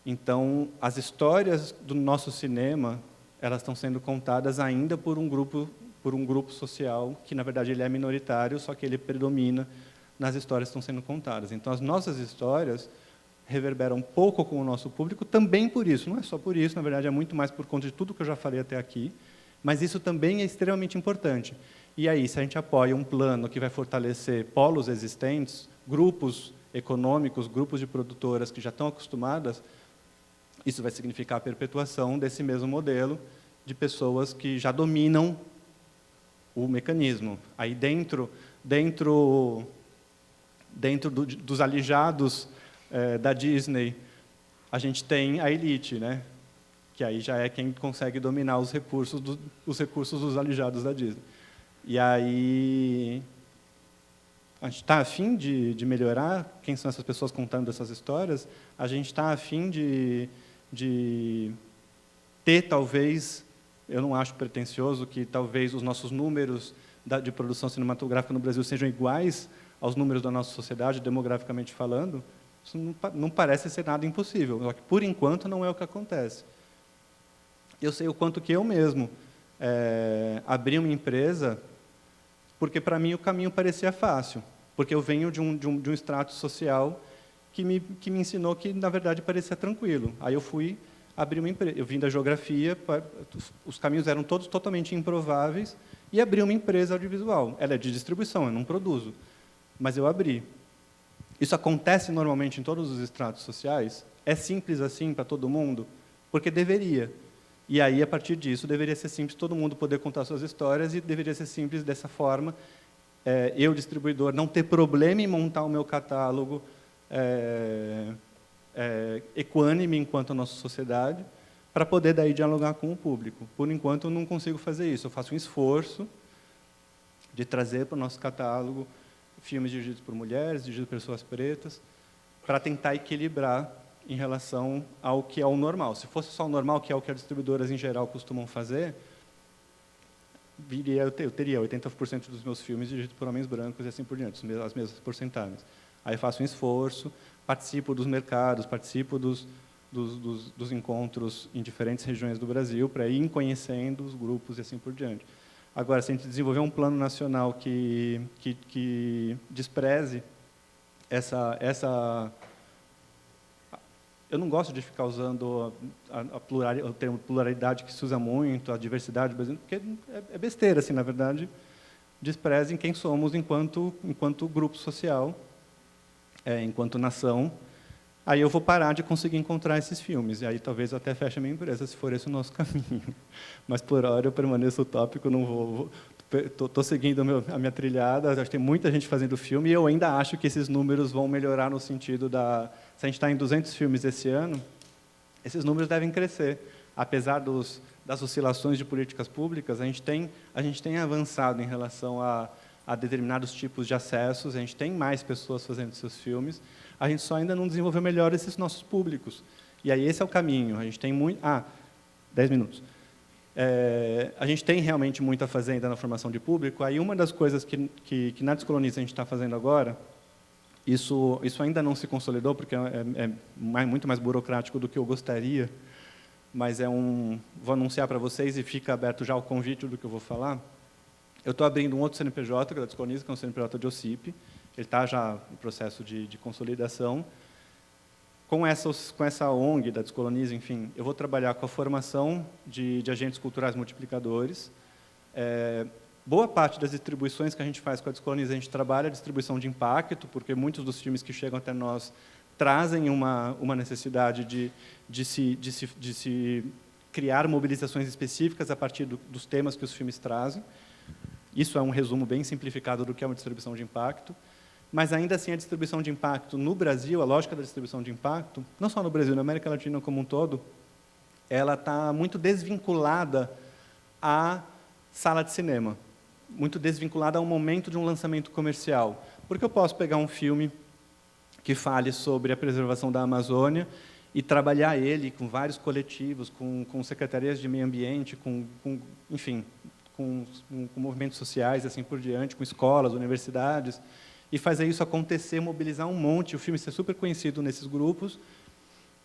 B: Então, as histórias do nosso cinema, elas estão sendo contadas ainda por um grupo social que, na verdade, ele é minoritário, só que ele predomina nas histórias que estão sendo contadas. Então, as nossas histórias reverberam pouco com o nosso público, também por isso, não é só por isso, na verdade, é muito mais por conta de tudo que eu já falei até aqui, mas isso também é extremamente importante. E aí, se a gente apoia um plano que vai fortalecer polos existentes, grupos econômicos, grupos de produtoras que já estão acostumadas, isso vai significar a perpetuação desse mesmo modelo de pessoas que já dominam o mecanismo. Aí, dentro dos alijados da Disney, a gente tem a elite, né? Que aí já é quem consegue dominar os recursos dos alijados da Disney. E aí, a gente está afim de melhorar quem são essas pessoas contando essas histórias, a gente está afim de ter, talvez, eu não acho pretensioso que talvez os nossos números de produção cinematográfica no Brasil sejam iguais aos números da nossa sociedade, demograficamente falando. Isso não parece ser nada impossível, só que, por enquanto, não é o que acontece. Eu sei o quanto que eu mesmo abri uma empresa porque, para mim, o caminho parecia fácil. porque eu venho de um extrato social que me ensinou que, na verdade, parecia tranquilo. Aí eu fui abrir uma empresa. Eu vim da geografia, os caminhos eram todos totalmente improváveis, e abri uma empresa audiovisual. Ela é de distribuição, eu não produzo, mas eu abri. Isso acontece normalmente em todos os estratos sociais? É simples assim para todo mundo? Porque deveria. E aí, a partir disso, deveria ser simples todo mundo poder contar suas histórias, e deveria ser simples dessa forma, eu, distribuidor, não ter problema em montar o meu catálogo equânime enquanto a nossa sociedade, para poder daí dialogar com o público. Por enquanto, eu não consigo fazer isso. Eu faço um esforço de trazer para o nosso catálogo filmes dirigidos por mulheres, dirigidos por pessoas pretas, para tentar equilibrar em relação ao que é o normal. Se fosse só o normal, que é o que as distribuidoras em geral costumam fazer, eu teria 80% dos meus filmes dirigidos por homens brancos e assim por diante, as mesmas porcentagens. Aí faço um esforço, participo dos mercados, participo dos encontros em diferentes regiões do Brasil, para ir conhecendo os grupos e assim por diante. Agora, se a gente desenvolver um plano nacional que despreze essa... Eu não gosto de ficar usando o termo pluralidade, que se usa muito, a diversidade, porque é besteira, assim, na verdade, desprezem quem somos enquanto grupo social, enquanto nação. Aí eu vou parar de conseguir encontrar esses filmes, e aí talvez eu até feche a minha empresa, se for esse o nosso caminho. Mas, por hora, eu permaneço utópico, não vou... Estou seguindo a minha trilhada, acho que tem muita gente fazendo filme, e eu ainda acho que esses números vão melhorar no sentido da... Se a gente está em 200 filmes esse ano, esses números devem crescer. Apesar das oscilações de políticas públicas, a gente tem avançado em relação a determinados tipos de acessos, a gente tem mais pessoas fazendo seus filmes, a gente só ainda não desenvolveu melhor esses nossos públicos. E aí esse é o caminho. A gente tem muito... 10 minutos. A gente tem realmente muito a fazer ainda na formação de público. Aí uma das coisas que na Descoloniza a gente está fazendo agora, isso ainda não se consolidou, porque é muito mais burocrático do que eu gostaria, mas vou anunciar para vocês, e fica aberto já o convite do que eu vou falar. Eu estou abrindo um outro CNPJ, que é da Descoloniza, que é um CNPJ de OCIP. Ele está já em processo de consolidação. Com essa ONG da Descoloniza, enfim, eu vou trabalhar com a formação de agentes culturais multiplicadores. Boa parte das distribuições que a gente faz com a Descoloniza, a gente trabalha a distribuição de impacto, porque muitos dos filmes que chegam até nós trazem uma necessidade de se criar mobilizações específicas a partir dos temas que os filmes trazem. Isso é um resumo bem simplificado do que é uma distribuição de impacto. Mas, ainda assim, a distribuição de impacto no Brasil, a lógica da distribuição de impacto, não só no Brasil, na América Latina como um todo, ela está muito desvinculada à sala de cinema, muito desvinculada ao momento de um lançamento comercial. Porque eu posso pegar um filme que fale sobre a preservação da Amazônia e trabalhar ele com vários coletivos, com secretarias de meio ambiente, enfim, com movimentos sociais, assim por diante, com escolas, universidades, e fazer isso acontecer, mobilizar um monte, o filme ser super conhecido nesses grupos,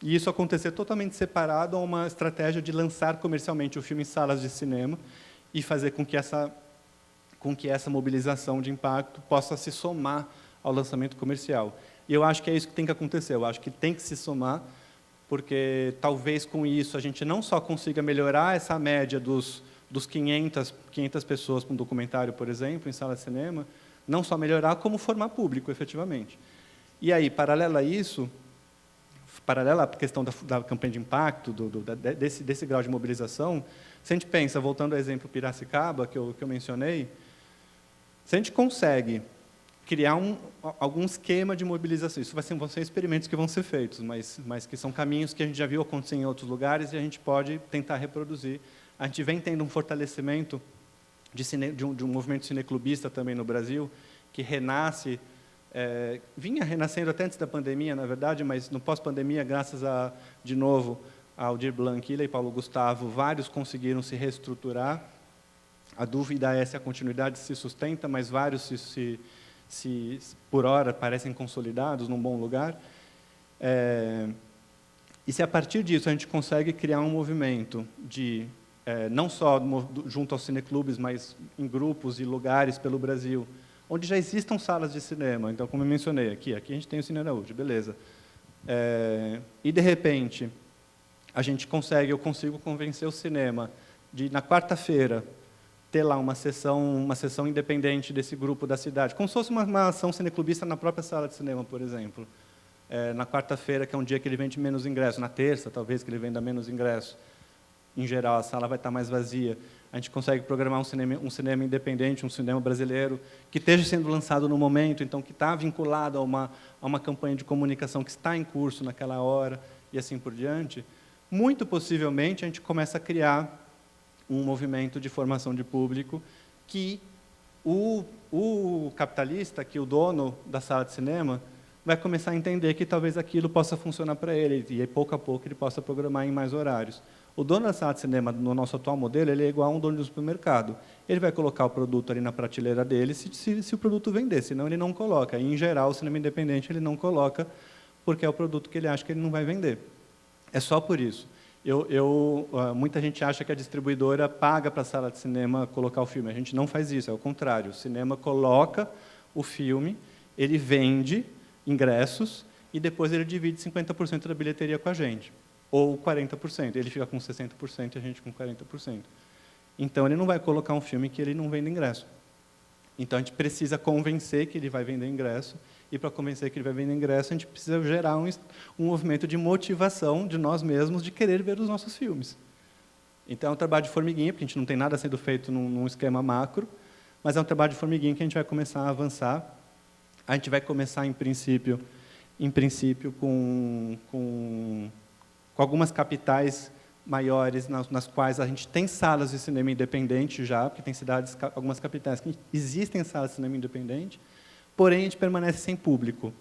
B: e isso acontecer totalmente separado a uma estratégia de lançar comercialmente o filme em salas de cinema e fazer com que essa mobilização de impacto possa se somar ao lançamento comercial. E eu acho que é isso que tem que acontecer, eu acho que tem que se somar, porque talvez com isso a gente não só consiga melhorar essa média dos 500 pessoas para um documentário, por exemplo, em sala de cinema, não só melhorar, como formar público, efetivamente. E aí, paralelo a isso, paralela à questão da campanha de impacto, desse grau de mobilização, se a gente pensa, voltando ao exemplo Piracicaba, que eu mencionei, se a gente consegue criar algum esquema de mobilização, isso vão ser experimentos que vão ser feitos, mas que são caminhos que a gente já viu acontecer em outros lugares e a gente pode tentar reproduzir. A gente vem tendo um fortalecimento de um movimento cineclubista também no Brasil, que renasce, vinha renascendo até antes da pandemia, na verdade, mas no pós-pandemia, graças de novo, a Aldir Blanc e Paulo Gustavo, vários conseguiram se reestruturar. A dúvida é se a continuidade se sustenta, mas vários, por hora, parecem consolidados num bom lugar. E se, a partir disso, a gente consegue criar um movimento não só junto aos cineclubes, mas em grupos e lugares pelo Brasil, onde já existam salas de cinema. Então, como eu mencionei, aqui a gente tem o Cine Araújo, beleza. E, de repente, eu consigo convencer o cinema de, na quarta-feira, ter lá uma sessão independente desse grupo da cidade, como se fosse uma ação cineclubista na própria sala de cinema, por exemplo. Na quarta-feira, que é um dia que ele vende menos ingresso, na terça, talvez, que ele venda menos ingresso. Em geral, a sala vai estar mais vazia. A gente consegue programar um cinema independente, um cinema brasileiro, que esteja sendo lançado no momento, então que está vinculado a uma campanha de comunicação que está em curso naquela hora, e assim por diante. Muito possivelmente, a gente começa a criar um movimento de formação de público que o capitalista, que o dono da sala de cinema, vai começar a entender que talvez aquilo possa funcionar para ele, e aí, pouco a pouco, ele possa programar em mais horários. O dono da sala de cinema, no nosso atual modelo, ele é igual a um dono de um supermercado. Ele vai colocar o produto ali na prateleira dele se o produto vender, senão ele não coloca. E, em geral, o cinema independente ele não coloca porque é o produto que ele acha que ele não vai vender. É só por isso. Muita gente acha que a distribuidora paga para a sala de cinema colocar o filme. A gente não faz isso, é o contrário. O cinema coloca o filme, ele vende ingressos e depois ele divide 50% da bilheteria com a gente. Ou 40%. Ele fica com 60% e a gente com 40%. Então, ele não vai colocar um filme que ele não vende ingresso. Então, a gente precisa convencer que ele vai vender ingresso, e, para convencer que ele vai vender ingresso, a gente precisa gerar um movimento de motivação de nós mesmos de querer ver os nossos filmes. Então, é um trabalho de formiguinha, porque a gente não tem nada sendo feito num esquema macro, mas é um trabalho de formiguinha que a gente vai começar a avançar. A gente vai começar, em princípio com algumas capitais maiores, nas quais a gente tem salas de cinema independente já, porque tem algumas capitais que existem salas de cinema independente, porém a gente permanece sem público.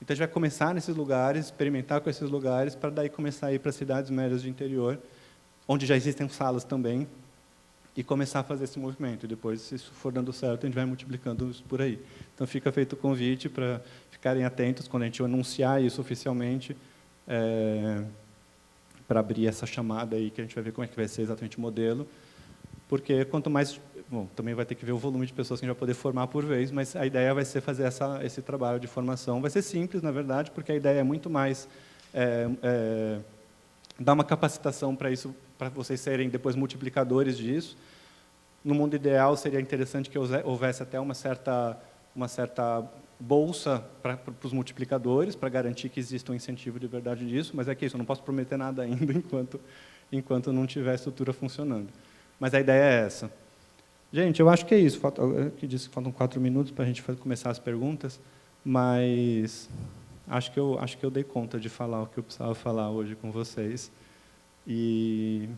B: Então a gente vai começar nesses lugares, experimentar com esses lugares, para daí começar a ir para cidades médias de interior, onde já existem salas também, e começar a fazer esse movimento. E depois, se isso for dando certo, a gente vai multiplicando isso por aí. Então fica feito o convite para ficarem atentos quando a gente anunciar isso oficialmente, para abrir essa chamada aí, que a gente vai ver como é que vai ser exatamente o modelo, porque quanto mais... Bom, também vai ter que ver o volume de pessoas que a gente vai poder formar por vez, mas a ideia vai ser fazer esse trabalho de formação. Vai ser simples, na verdade, porque a ideia é muito mais dar uma capacitação para isso, para vocês serem depois multiplicadores disso. No mundo ideal, seria interessante que houvesse até uma certa bolsa para os multiplicadores, para garantir que exista um incentivo de verdade disso, mas é que isso, eu não posso prometer nada ainda enquanto não tiver a estrutura funcionando. Mas a ideia é essa. Gente, eu acho que é isso. Eu disse que faltam 4 minutos para a gente começar as perguntas, mas acho que eu dei conta de falar o que eu precisava falar hoje com vocês. E,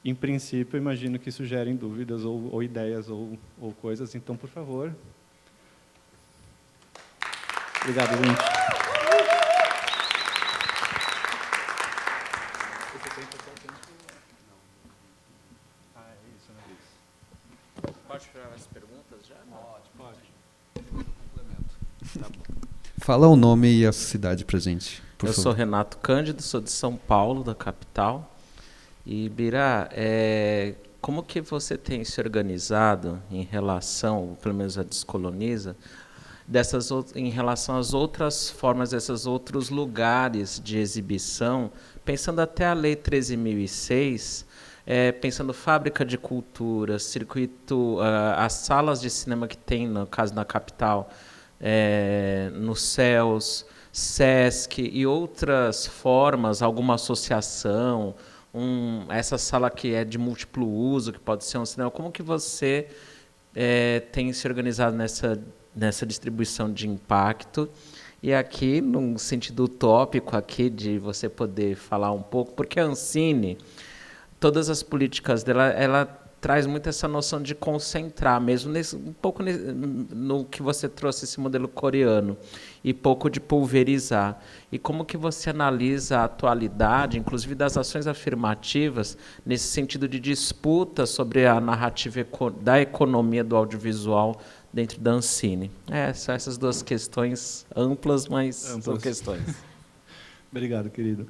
B: em princípio, eu imagino que isso gerem dúvidas ou ideias ou coisas. Então, por favor. Obrigado, gente.
D: Pode tirar as perguntas já?
B: Pode.
D: Tá bom.
A: Fala o nome e a cidade para gente, por
D: Eu
A: favor.
D: sou Renato Cândido, sou de São Paulo, da capital. E, Bira, como que você tem se organizado em relação, pelo menos a Descoloniza, em relação às outras formas, esses outros lugares de exibição, pensando até a Lei 13.006, pensando fábrica de cultura, circuito, as salas de cinema que tem, no caso, na capital, nos CELS, SESC e outras formas, alguma associação, essa sala que é de múltiplo uso, que pode ser um cinema, como que você tem se organizado nessa distribuição de impacto? E aqui, num sentido utópico, aqui de você poder falar um pouco, porque a Ancine, todas as políticas dela, ela traz muito essa noção de concentrar, mesmo um pouco no que você trouxe, esse modelo coreano, e pouco de pulverizar. E como que você analisa a atualidade, inclusive das ações afirmativas, nesse sentido de disputa sobre a narrativa da economia do audiovisual dentro da Ancine? São essas duas questões amplas, mas são questões.
B: Obrigado, querido.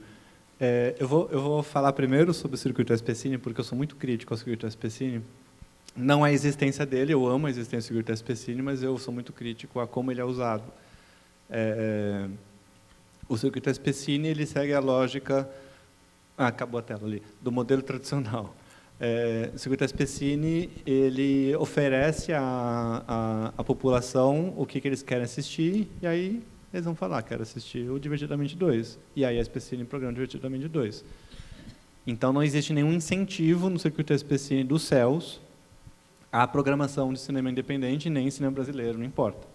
B: Eu vou falar primeiro sobre o circuito SPCine, porque eu sou muito crítico ao circuito SPCine, não a existência dele, eu amo a existência do circuito SPCine, mas eu sou muito crítico a como ele é usado. O circuito SPCine, ele segue a lógica... acabou a tela ali. Do modelo tradicional. O circuito SPCine, ele oferece à população o que eles querem assistir, e aí eles vão falar, quero assistir o Divertidamente 2. E aí a SPCine programa Divertidamente 2. Então, não existe nenhum incentivo no circuito SPCine dos céus à programação de cinema independente, nem cinema brasileiro, não importa.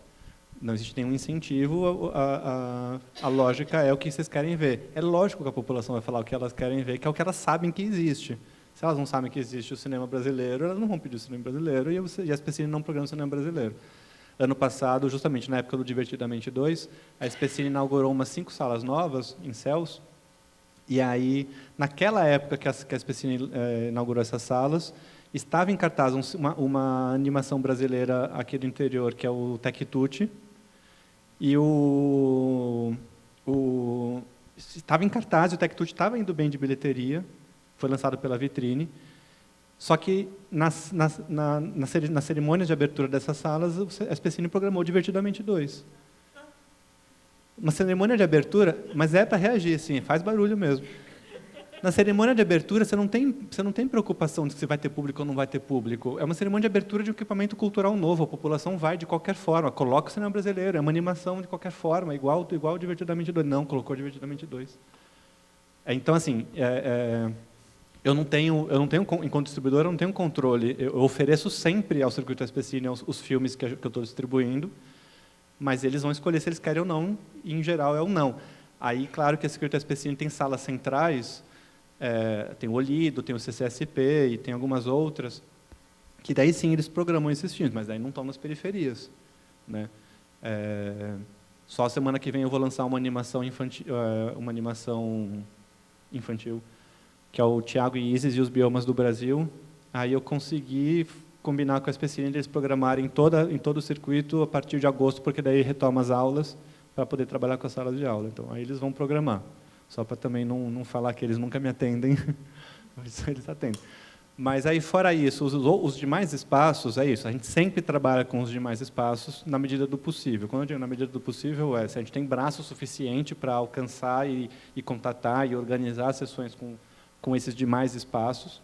B: Não existe nenhum incentivo, a lógica é o que vocês querem ver. É lógico que a população vai falar o que elas querem ver, que é o que elas sabem que existe. Se elas não sabem que existe o cinema brasileiro, elas não vão pedir o cinema brasileiro, e a SPCine não programa o cinema brasileiro. Ano passado, justamente na época do Divertidamente 2, a SPCine inaugurou umas 5 salas novas em Céus, e aí, naquela época que a SPCine inaugurou essas salas, estava em cartaz uma animação brasileira aqui do interior, que é o Tec Tutti, e estava em cartaz, e o Tec Tutti estava indo bem de bilheteria, foi lançado pela Vitrine, só que nas cerimônias de abertura dessas salas, a SPCine programou Divertidamente 2. Uma cerimônia de abertura, mas é para reagir, sim, faz barulho mesmo. Na cerimônia de abertura, você não tem preocupação de se vai ter público ou não vai ter público. É uma cerimônia de abertura de um equipamento cultural novo. A população vai de qualquer forma. Coloca o cinema brasileiro. É uma animação de qualquer forma, igual Divertidamente 2. Não, colocou Divertidamente 2. Então, assim, eu não tenho, enquanto distribuidor, eu não tenho controle. Eu ofereço sempre ao circuito SPCine os filmes que eu estou distribuindo, mas eles vão escolher se eles querem ou não, e, em geral, é o não. Aí, claro que a circuito SPCine tem salas centrais, tem o Olido, tem o CCSP e tem algumas outras, que daí sim eles programam esses filmes, mas daí não estão nas periferias, né? Só a semana que vem eu vou lançar uma animação infantil, que é o Tiago e Isis e os Biomas do Brasil. Aí eu consegui combinar com a SPCine eles programarem em todo o circuito a partir de agosto, porque daí retoma as aulas para poder trabalhar com as salas de aula. Então, aí eles vão programar. Só para também não falar que eles nunca me atendem, eles atendem. Mas aí, fora isso, os demais espaços, é isso, a gente sempre trabalha com os demais espaços na medida do possível. Quando eu digo na medida do possível, se a gente tem braço suficiente para alcançar e contatar e organizar sessões com esses demais espaços.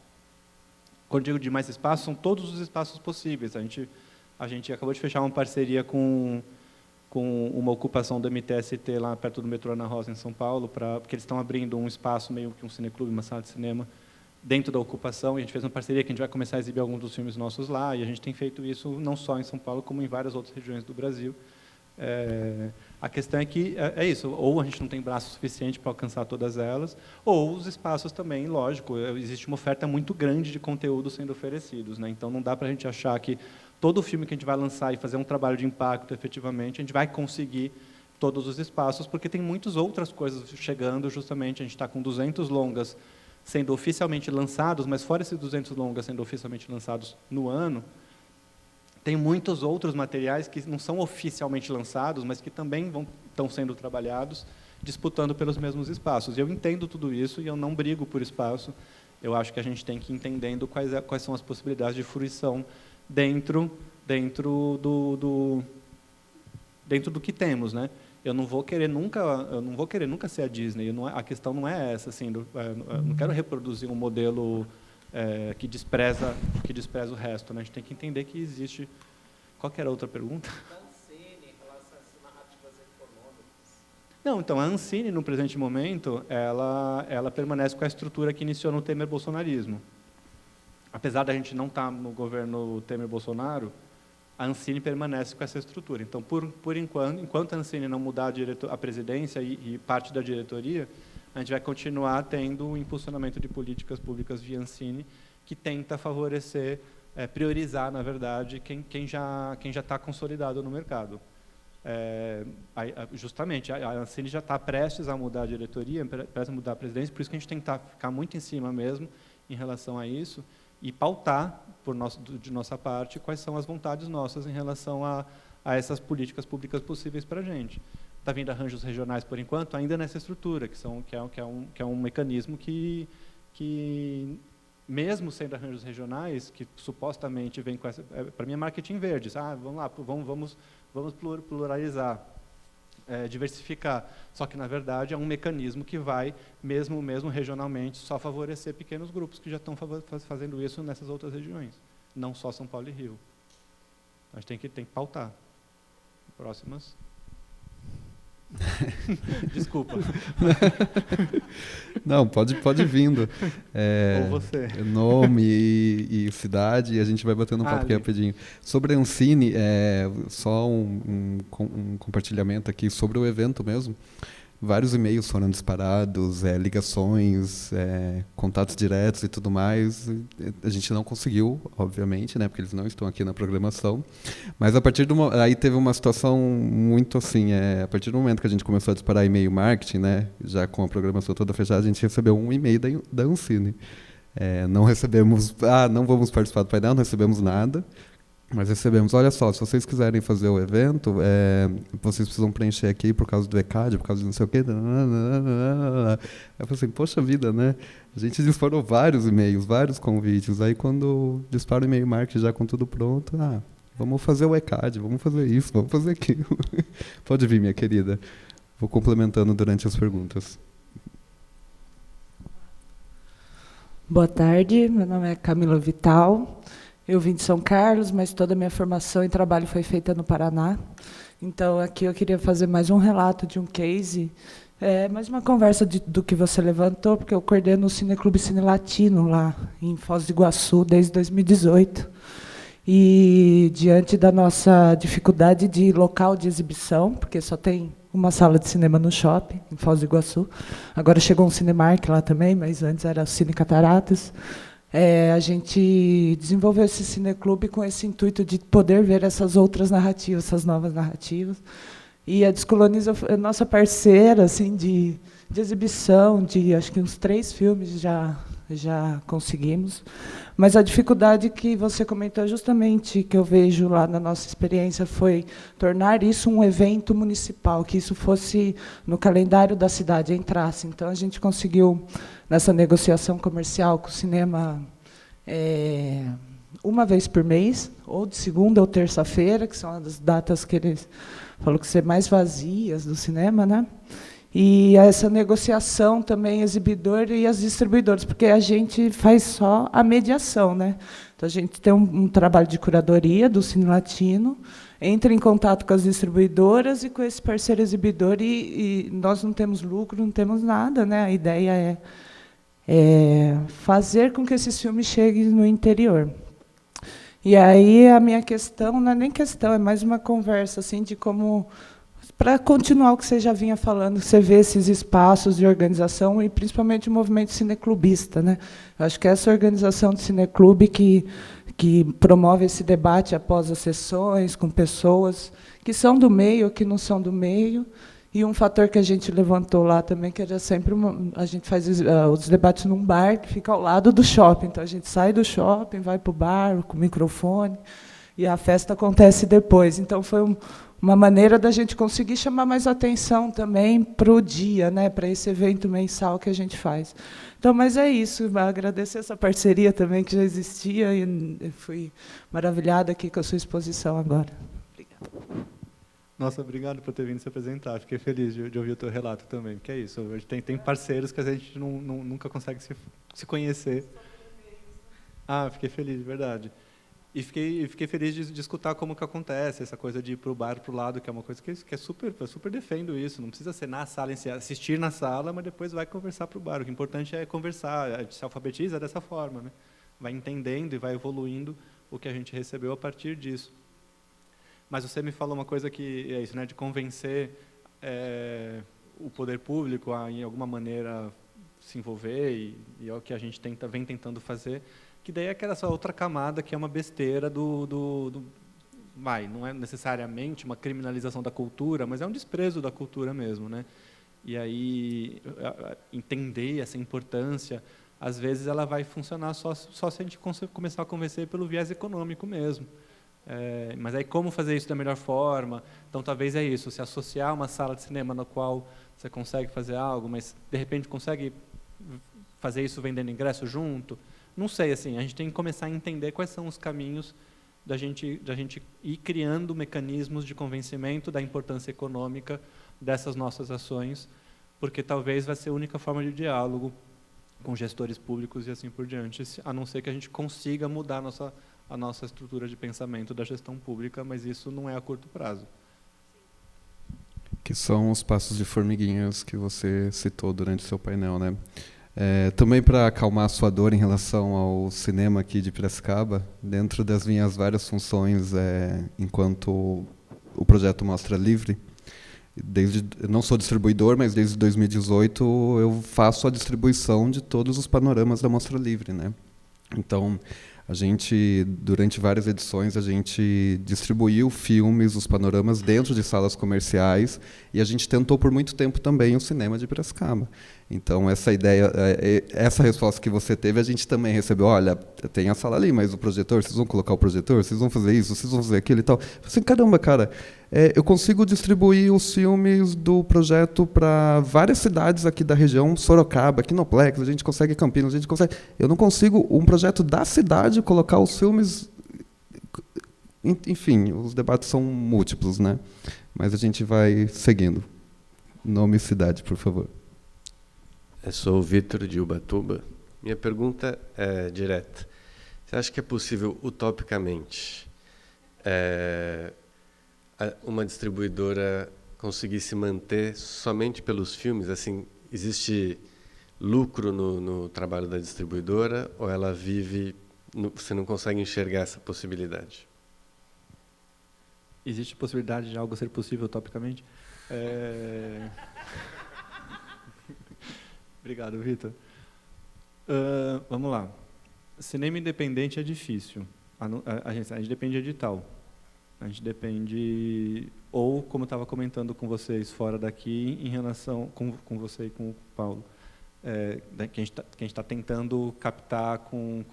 B: Quando eu digo demais espaços, são todos os espaços possíveis. A gente acabou de fechar uma parceria com uma ocupação do MTST lá perto do metrô Ana Rosa, em São Paulo, porque eles estão abrindo um espaço, meio que um cineclube, uma sala de cinema, dentro da ocupação, e a gente fez uma parceria que a gente vai começar a exibir alguns dos filmes nossos lá, e a gente tem feito isso não só em São Paulo, como em várias outras regiões do Brasil. A questão é que é isso, ou a gente não tem braço suficiente para alcançar todas elas, ou os espaços também, lógico, existe uma oferta muito grande de conteúdo sendo oferecidos, né? Então não dá para a gente achar que todo filme que a gente vai lançar e fazer um trabalho de impacto efetivamente, a gente vai conseguir todos os espaços, porque tem muitas outras coisas chegando, justamente, a gente está com 200 longas sendo oficialmente lançados, mas fora esses 200 longas sendo oficialmente lançados no ano, tem muitos outros materiais que não são oficialmente lançados, mas que também estão sendo trabalhados, disputando pelos mesmos espaços. Eu entendo tudo isso e eu não brigo por espaço. Eu acho que a gente tem que ir entendendo quais são as possibilidades de fruição dentro do que temos, né? Eu não vou querer nunca ser a Disney. A questão não é essa, assim. Eu não quero reproduzir um modelo que despreza o resto, né? A gente tem que entender que existe. Qual que era a outra pergunta?
D: Da Ancine, em relação às narrativas econômicas.
B: Não, então a Ancine, no presente momento, ela permanece com a estrutura que iniciou no Temer-bolsonarismo. Apesar da gente não estar no governo Temer-Bolsonaro, a Ancine permanece com essa estrutura. Então, por enquanto a Ancine não mudar a presidência e parte da diretoria, a gente vai continuar tendo o impulsionamento de políticas públicas via Ancine, que tenta favorecer, priorizar, na verdade, quem já está consolidado no mercado. Justamente, a Ancine já está prestes a mudar a diretoria, prestes a mudar a presidência, por isso que a gente tem que ficar muito em cima mesmo em relação a isso, e pautar, de nossa parte, quais são as vontades nossas em relação a essas políticas públicas possíveis para a gente. Está vindo arranjos regionais, por enquanto, ainda nessa estrutura, que é um mecanismo que mesmo sendo arranjos regionais, que supostamente vem com essa... Para mim é marketing verde. Vamos lá, vamos pluralizar, diversificar. Só que, na verdade, é um mecanismo que vai, mesmo regionalmente, só favorecer pequenos grupos que já estão fazendo isso nessas outras regiões. Não só São Paulo e Rio. A gente tem que pautar. Próximas. Desculpa.
A: Não, pode vindo.
B: Ou você.
A: Nome e cidade, e a gente vai batendo um papo aqui rapidinho. Sobre a Ancine, só um compartilhamento aqui sobre o evento mesmo. Vários e-mails foram disparados, ligações, contatos diretos e tudo mais. A gente não conseguiu, obviamente, né, porque eles não estão aqui na programação. Mas a partir aí teve uma situação muito assim, a partir do momento que a gente começou a disparar e-mail marketing, né, já com a programação toda fechada, a gente recebeu um e-mail da Ancine. Não recebemos, não vamos participar do painel, não recebemos nada. Mas recebemos, olha só, se vocês quiserem fazer o evento, vocês precisam preencher aqui por causa do ECAD, por causa de não sei o quê. Eu falei assim, poxa vida, né? A gente disparou vários e-mails, vários convites. Aí quando dispara o e-mail marketing já com tudo pronto, vamos fazer o ECAD, vamos fazer isso, vamos fazer aquilo. Pode vir, minha querida. Vou complementando durante as perguntas.
E: Boa tarde, meu nome é Camila Vital. Eu vim de São Carlos, mas toda a minha formação e trabalho foi feita no Paraná. Então, aqui eu queria fazer mais um relato de um case, mais uma conversa do que você levantou, porque eu coordeno o Cineclube Cine Latino lá em Foz do Iguaçu desde 2018. E, diante da nossa dificuldade de local de exibição, porque só tem uma sala de cinema no shopping, em Foz do Iguaçu. Agora chegou um Cinemark lá também, mas antes era o Cine Cataratas. A gente desenvolveu esse cineclube com esse intuito de poder ver essas outras narrativas, essas novas narrativas. E a Descoloniza é nossa parceira assim, de exibição, acho que uns 3 filmes já conseguimos. Mas a dificuldade que você comentou justamente, que eu vejo lá na nossa experiência, foi tornar isso um evento municipal, que isso fosse no calendário da cidade, entrasse. Então, a gente conseguiu, nessa negociação comercial com o cinema, uma vez por mês, ou de segunda ou terça-feira, que são as datas que eles falaram que ser mais vazias do cinema, né? E essa negociação também, exibidor e as distribuidoras, porque a gente faz só a mediação, né? Então, a gente tem um trabalho de curadoria do Cine Latino, entra em contato com as distribuidoras e com esse parceiro exibidor, e nós não temos lucro, não temos nada, né? A ideia é fazer com que esses filmes cheguem no interior. E aí a minha questão, não é nem questão, é mais uma conversa assim, de como... Para continuar o que você já vinha falando, você vê esses espaços de organização e, principalmente, o movimento cineclubista, né? Eu acho que é essa organização do cineclube que promove esse debate após as sessões, com pessoas que são do meio, que não são do meio. E um fator que a gente levantou lá também, que era sempre... a gente faz os debates num bar que fica ao lado do shopping. Então, a gente sai do shopping, vai para o bar com o microfone, e a festa acontece depois. Então, foi uma maneira da gente conseguir chamar mais atenção também para o dia, né, para esse evento mensal que a gente faz. Então, mas é isso, agradecer essa parceria também que já existia, e fui maravilhada aqui com a sua exposição agora. Obrigada.
B: Nossa, obrigado por ter vindo se apresentar. Fiquei feliz de ouvir o teu relato também, porque é isso, tem parceiros que a gente nunca consegue se conhecer. Fiquei feliz, de verdade. E fiquei feliz de escutar como que acontece, essa coisa de ir para o bar, para o lado, que é uma coisa que eu super defendo isso. Não precisa ser na sala, assistir na sala, mas depois vai conversar para o bar. O que é importante é conversar, se alfabetiza dessa forma, né? Vai entendendo e vai evoluindo o que a gente recebeu a partir disso. Mas você me falou uma coisa que é isso, né? De convencer o poder público a, em alguma maneira, se envolver, e é o que a gente vem tentando fazer. Que daí é aquela essa outra camada que é uma besteira não é necessariamente uma criminalização da cultura, mas é um desprezo da cultura mesmo, né? E aí entender essa importância, às vezes ela vai funcionar só se a gente começar a convencer pelo viés econômico mesmo. Mas aí como fazer isso da melhor forma? Então talvez é isso, se associar a uma sala de cinema na qual você consegue fazer algo, mas de repente consegue fazer isso vendendo ingresso junto. Não sei, assim, a gente tem que começar a entender quais são os caminhos da gente ir criando mecanismos de convencimento da importância econômica dessas nossas ações, porque talvez vai ser a única forma de diálogo com gestores públicos e assim por diante, a não ser que a gente consiga mudar a nossa estrutura de pensamento da gestão pública, mas isso não é a curto prazo.
A: Que são os passos de formiguinhas que você citou durante o seu painel, né? Também para acalmar a sua dor em relação ao cinema aqui de Piracicaba, dentro das minhas várias funções enquanto o projeto Mostra Livre, eu não sou distribuidor, mas desde 2018 eu faço a distribuição de todos os panoramas da Mostra Livre, né? Então, durante várias edições, a gente distribuiu filmes, os panoramas dentro de salas comerciais, e a gente tentou por muito tempo também o cinema de Piracicaba. Então, essa resposta que você teve, a gente também recebeu, olha, tem a sala ali, mas o projetor, vocês vão colocar o projetor, vocês vão fazer isso, vocês vão fazer aquilo e tal. Eu falei assim, caramba, cara, eu consigo distribuir os filmes do projeto para várias cidades aqui da região, Sorocaba, Quinoplex, a gente consegue Campinas, a gente consegue... Eu não consigo, um projeto da cidade, colocar os filmes... Enfim, os debates são múltiplos, né? Mas a gente vai seguindo. Nome e cidade, por favor.
F: Eu sou o Vitor de Ubatuba. Minha pergunta é direta. Você acha que é possível, utopicamente, uma distribuidora conseguir se manter somente pelos filmes? Assim, existe lucro no trabalho da distribuidora ou ela vive... Você não consegue enxergar essa possibilidade?
B: Existe possibilidade de algo ser possível utopicamente? Obrigado, Vitor. Vamos lá. Cinema independente é difícil. A gente depende de edital. A gente depende... Ou, como eu estava comentando com vocês fora daqui, em relação com você e com o Paulo, que a gente está tentando captar com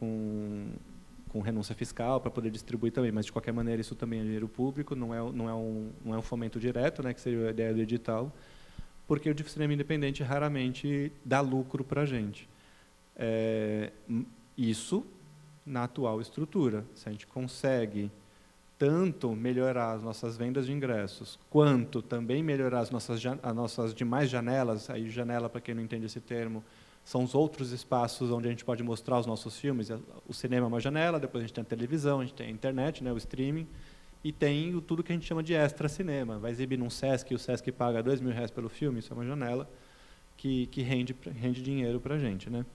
B: renúncia fiscal para poder distribuir também, mas de qualquer maneira isso também é dinheiro público, não é um fomento direto, né, que seria a ideia do edital, porque o cinema independente raramente dá lucro para a gente. Isso na atual estrutura. Se a gente consegue tanto melhorar as nossas vendas de ingressos, quanto também melhorar as nossas demais janelas, aí janela, para quem não entende esse termo, são os outros espaços onde a gente pode mostrar os nossos filmes. O cinema é uma janela, depois a gente tem a televisão, a gente tem a internet, né, o streaming, e tem tudo que a gente chama de extra cinema. Vai exibir num Sesc, e o Sesc paga R$2.000 pelo filme, isso é uma janela que rende dinheiro para a gente, né?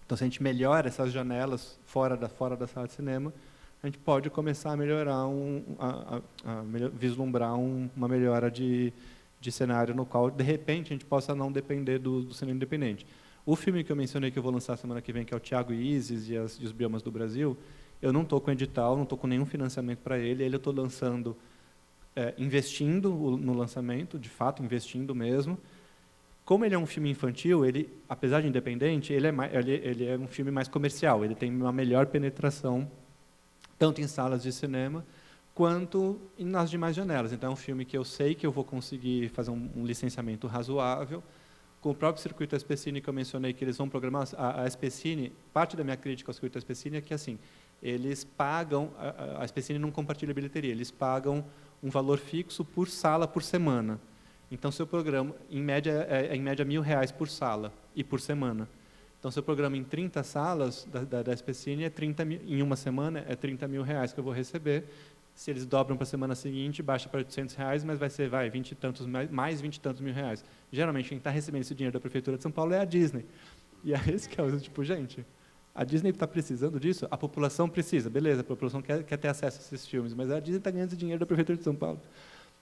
B: Então, se a gente melhora essas janelas fora da sala de cinema, a gente pode começar a melhorar, vislumbrar uma melhora de cenário no qual, de repente, a gente possa não depender do cinema independente. O filme que eu mencionei, que eu vou lançar semana que vem, que é o Thiago e Isis e os Biomas do Brasil, eu não estou com edital, não estou com nenhum financiamento para ele eu estou lançando, investindo no lançamento, de fato, investindo mesmo. Como ele é um filme infantil, ele, apesar de independente, ele é um filme mais comercial, ele tem uma melhor penetração, tanto em salas de cinema, quanto nas demais janelas. Então, é um filme que eu sei que eu vou conseguir fazer um licenciamento razoável. Com o próprio circuito SPCine que eu mencionei, que eles vão programar, a SPCine, parte da minha crítica ao circuito SPCine é que, assim, eles pagam, a SPCine não compartilha bilheteria, eles pagam um valor fixo por sala por semana. Então, seu programa, em média R$1.000 por sala e por semana. Então, seu programa em 30 salas da SPCine, em uma semana, é R$30.000 que eu vou receber. Se eles dobram para a semana seguinte, baixa para R$800, mas vai ser mais 20 e tantos mil reais. Geralmente, quem está recebendo esse dinheiro da Prefeitura de São Paulo é a Disney. E é esse que é o tipo, gente, a Disney está precisando disso? A população precisa, beleza, a população quer ter acesso a esses filmes, mas a Disney está ganhando esse dinheiro da Prefeitura de São Paulo.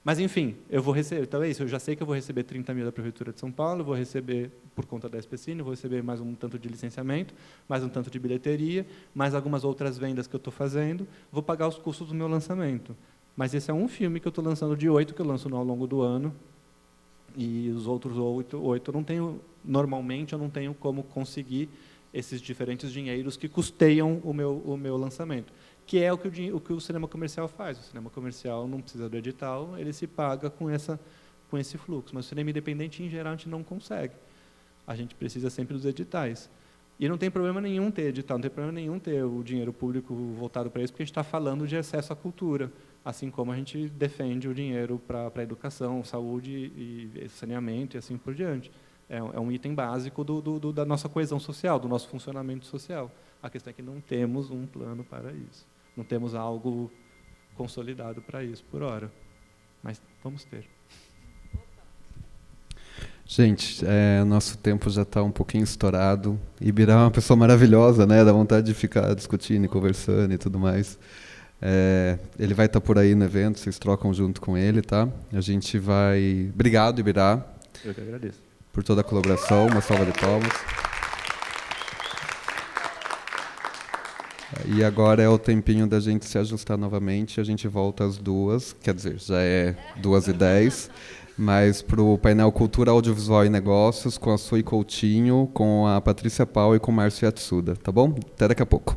B: Mas, enfim, eu vou receber, então é isso, eu já sei que eu vou receber 30 mil da Prefeitura de São Paulo, vou receber, por conta da SPCine, vou receber mais um tanto de licenciamento, mais um tanto de bilheteria, mais algumas outras vendas que eu estou fazendo, vou pagar os custos do meu lançamento. Mas esse é um filme que eu estou lançando de 8, que eu lanço ao longo do ano, e os outros 8 eu não tenho, normalmente eu não tenho como conseguir esses diferentes dinheiros que custeiam o meu lançamento, que é o que o cinema comercial faz. O cinema comercial não precisa do edital, ele se paga com esse fluxo. Mas o cinema independente, em geral, a gente não consegue. A gente precisa sempre dos editais. E não tem problema nenhum ter edital, não tem problema nenhum ter o dinheiro público voltado para isso, porque a gente está falando de acesso à cultura, assim como a gente defende o dinheiro para a educação, saúde e saneamento e assim por diante. É um item básico da nossa coesão social, do nosso funcionamento social. A questão é que não temos um plano para isso. Não temos algo consolidado para isso, por hora. Mas vamos ter.
A: Gente, nosso tempo já está um pouquinho estourado. Ibirá é uma pessoa maravilhosa, né? Dá vontade de ficar discutindo e conversando e tudo mais. Ele vai estar por aí no evento, vocês trocam junto com ele, tá? A gente vai... Obrigado, Ibirá.
B: Eu que agradeço.
A: Por toda a colaboração. Uma salva de palmas. E agora é o tempinho da gente se ajustar novamente. A gente volta às 2h, quer dizer, já é 2h10. Mas para o painel Cultura, Audiovisual e Negócios, com a Sui Coutinho, com a Patrícia Pau e com o Márcio Yatsuda, tá bom? Até daqui a pouco.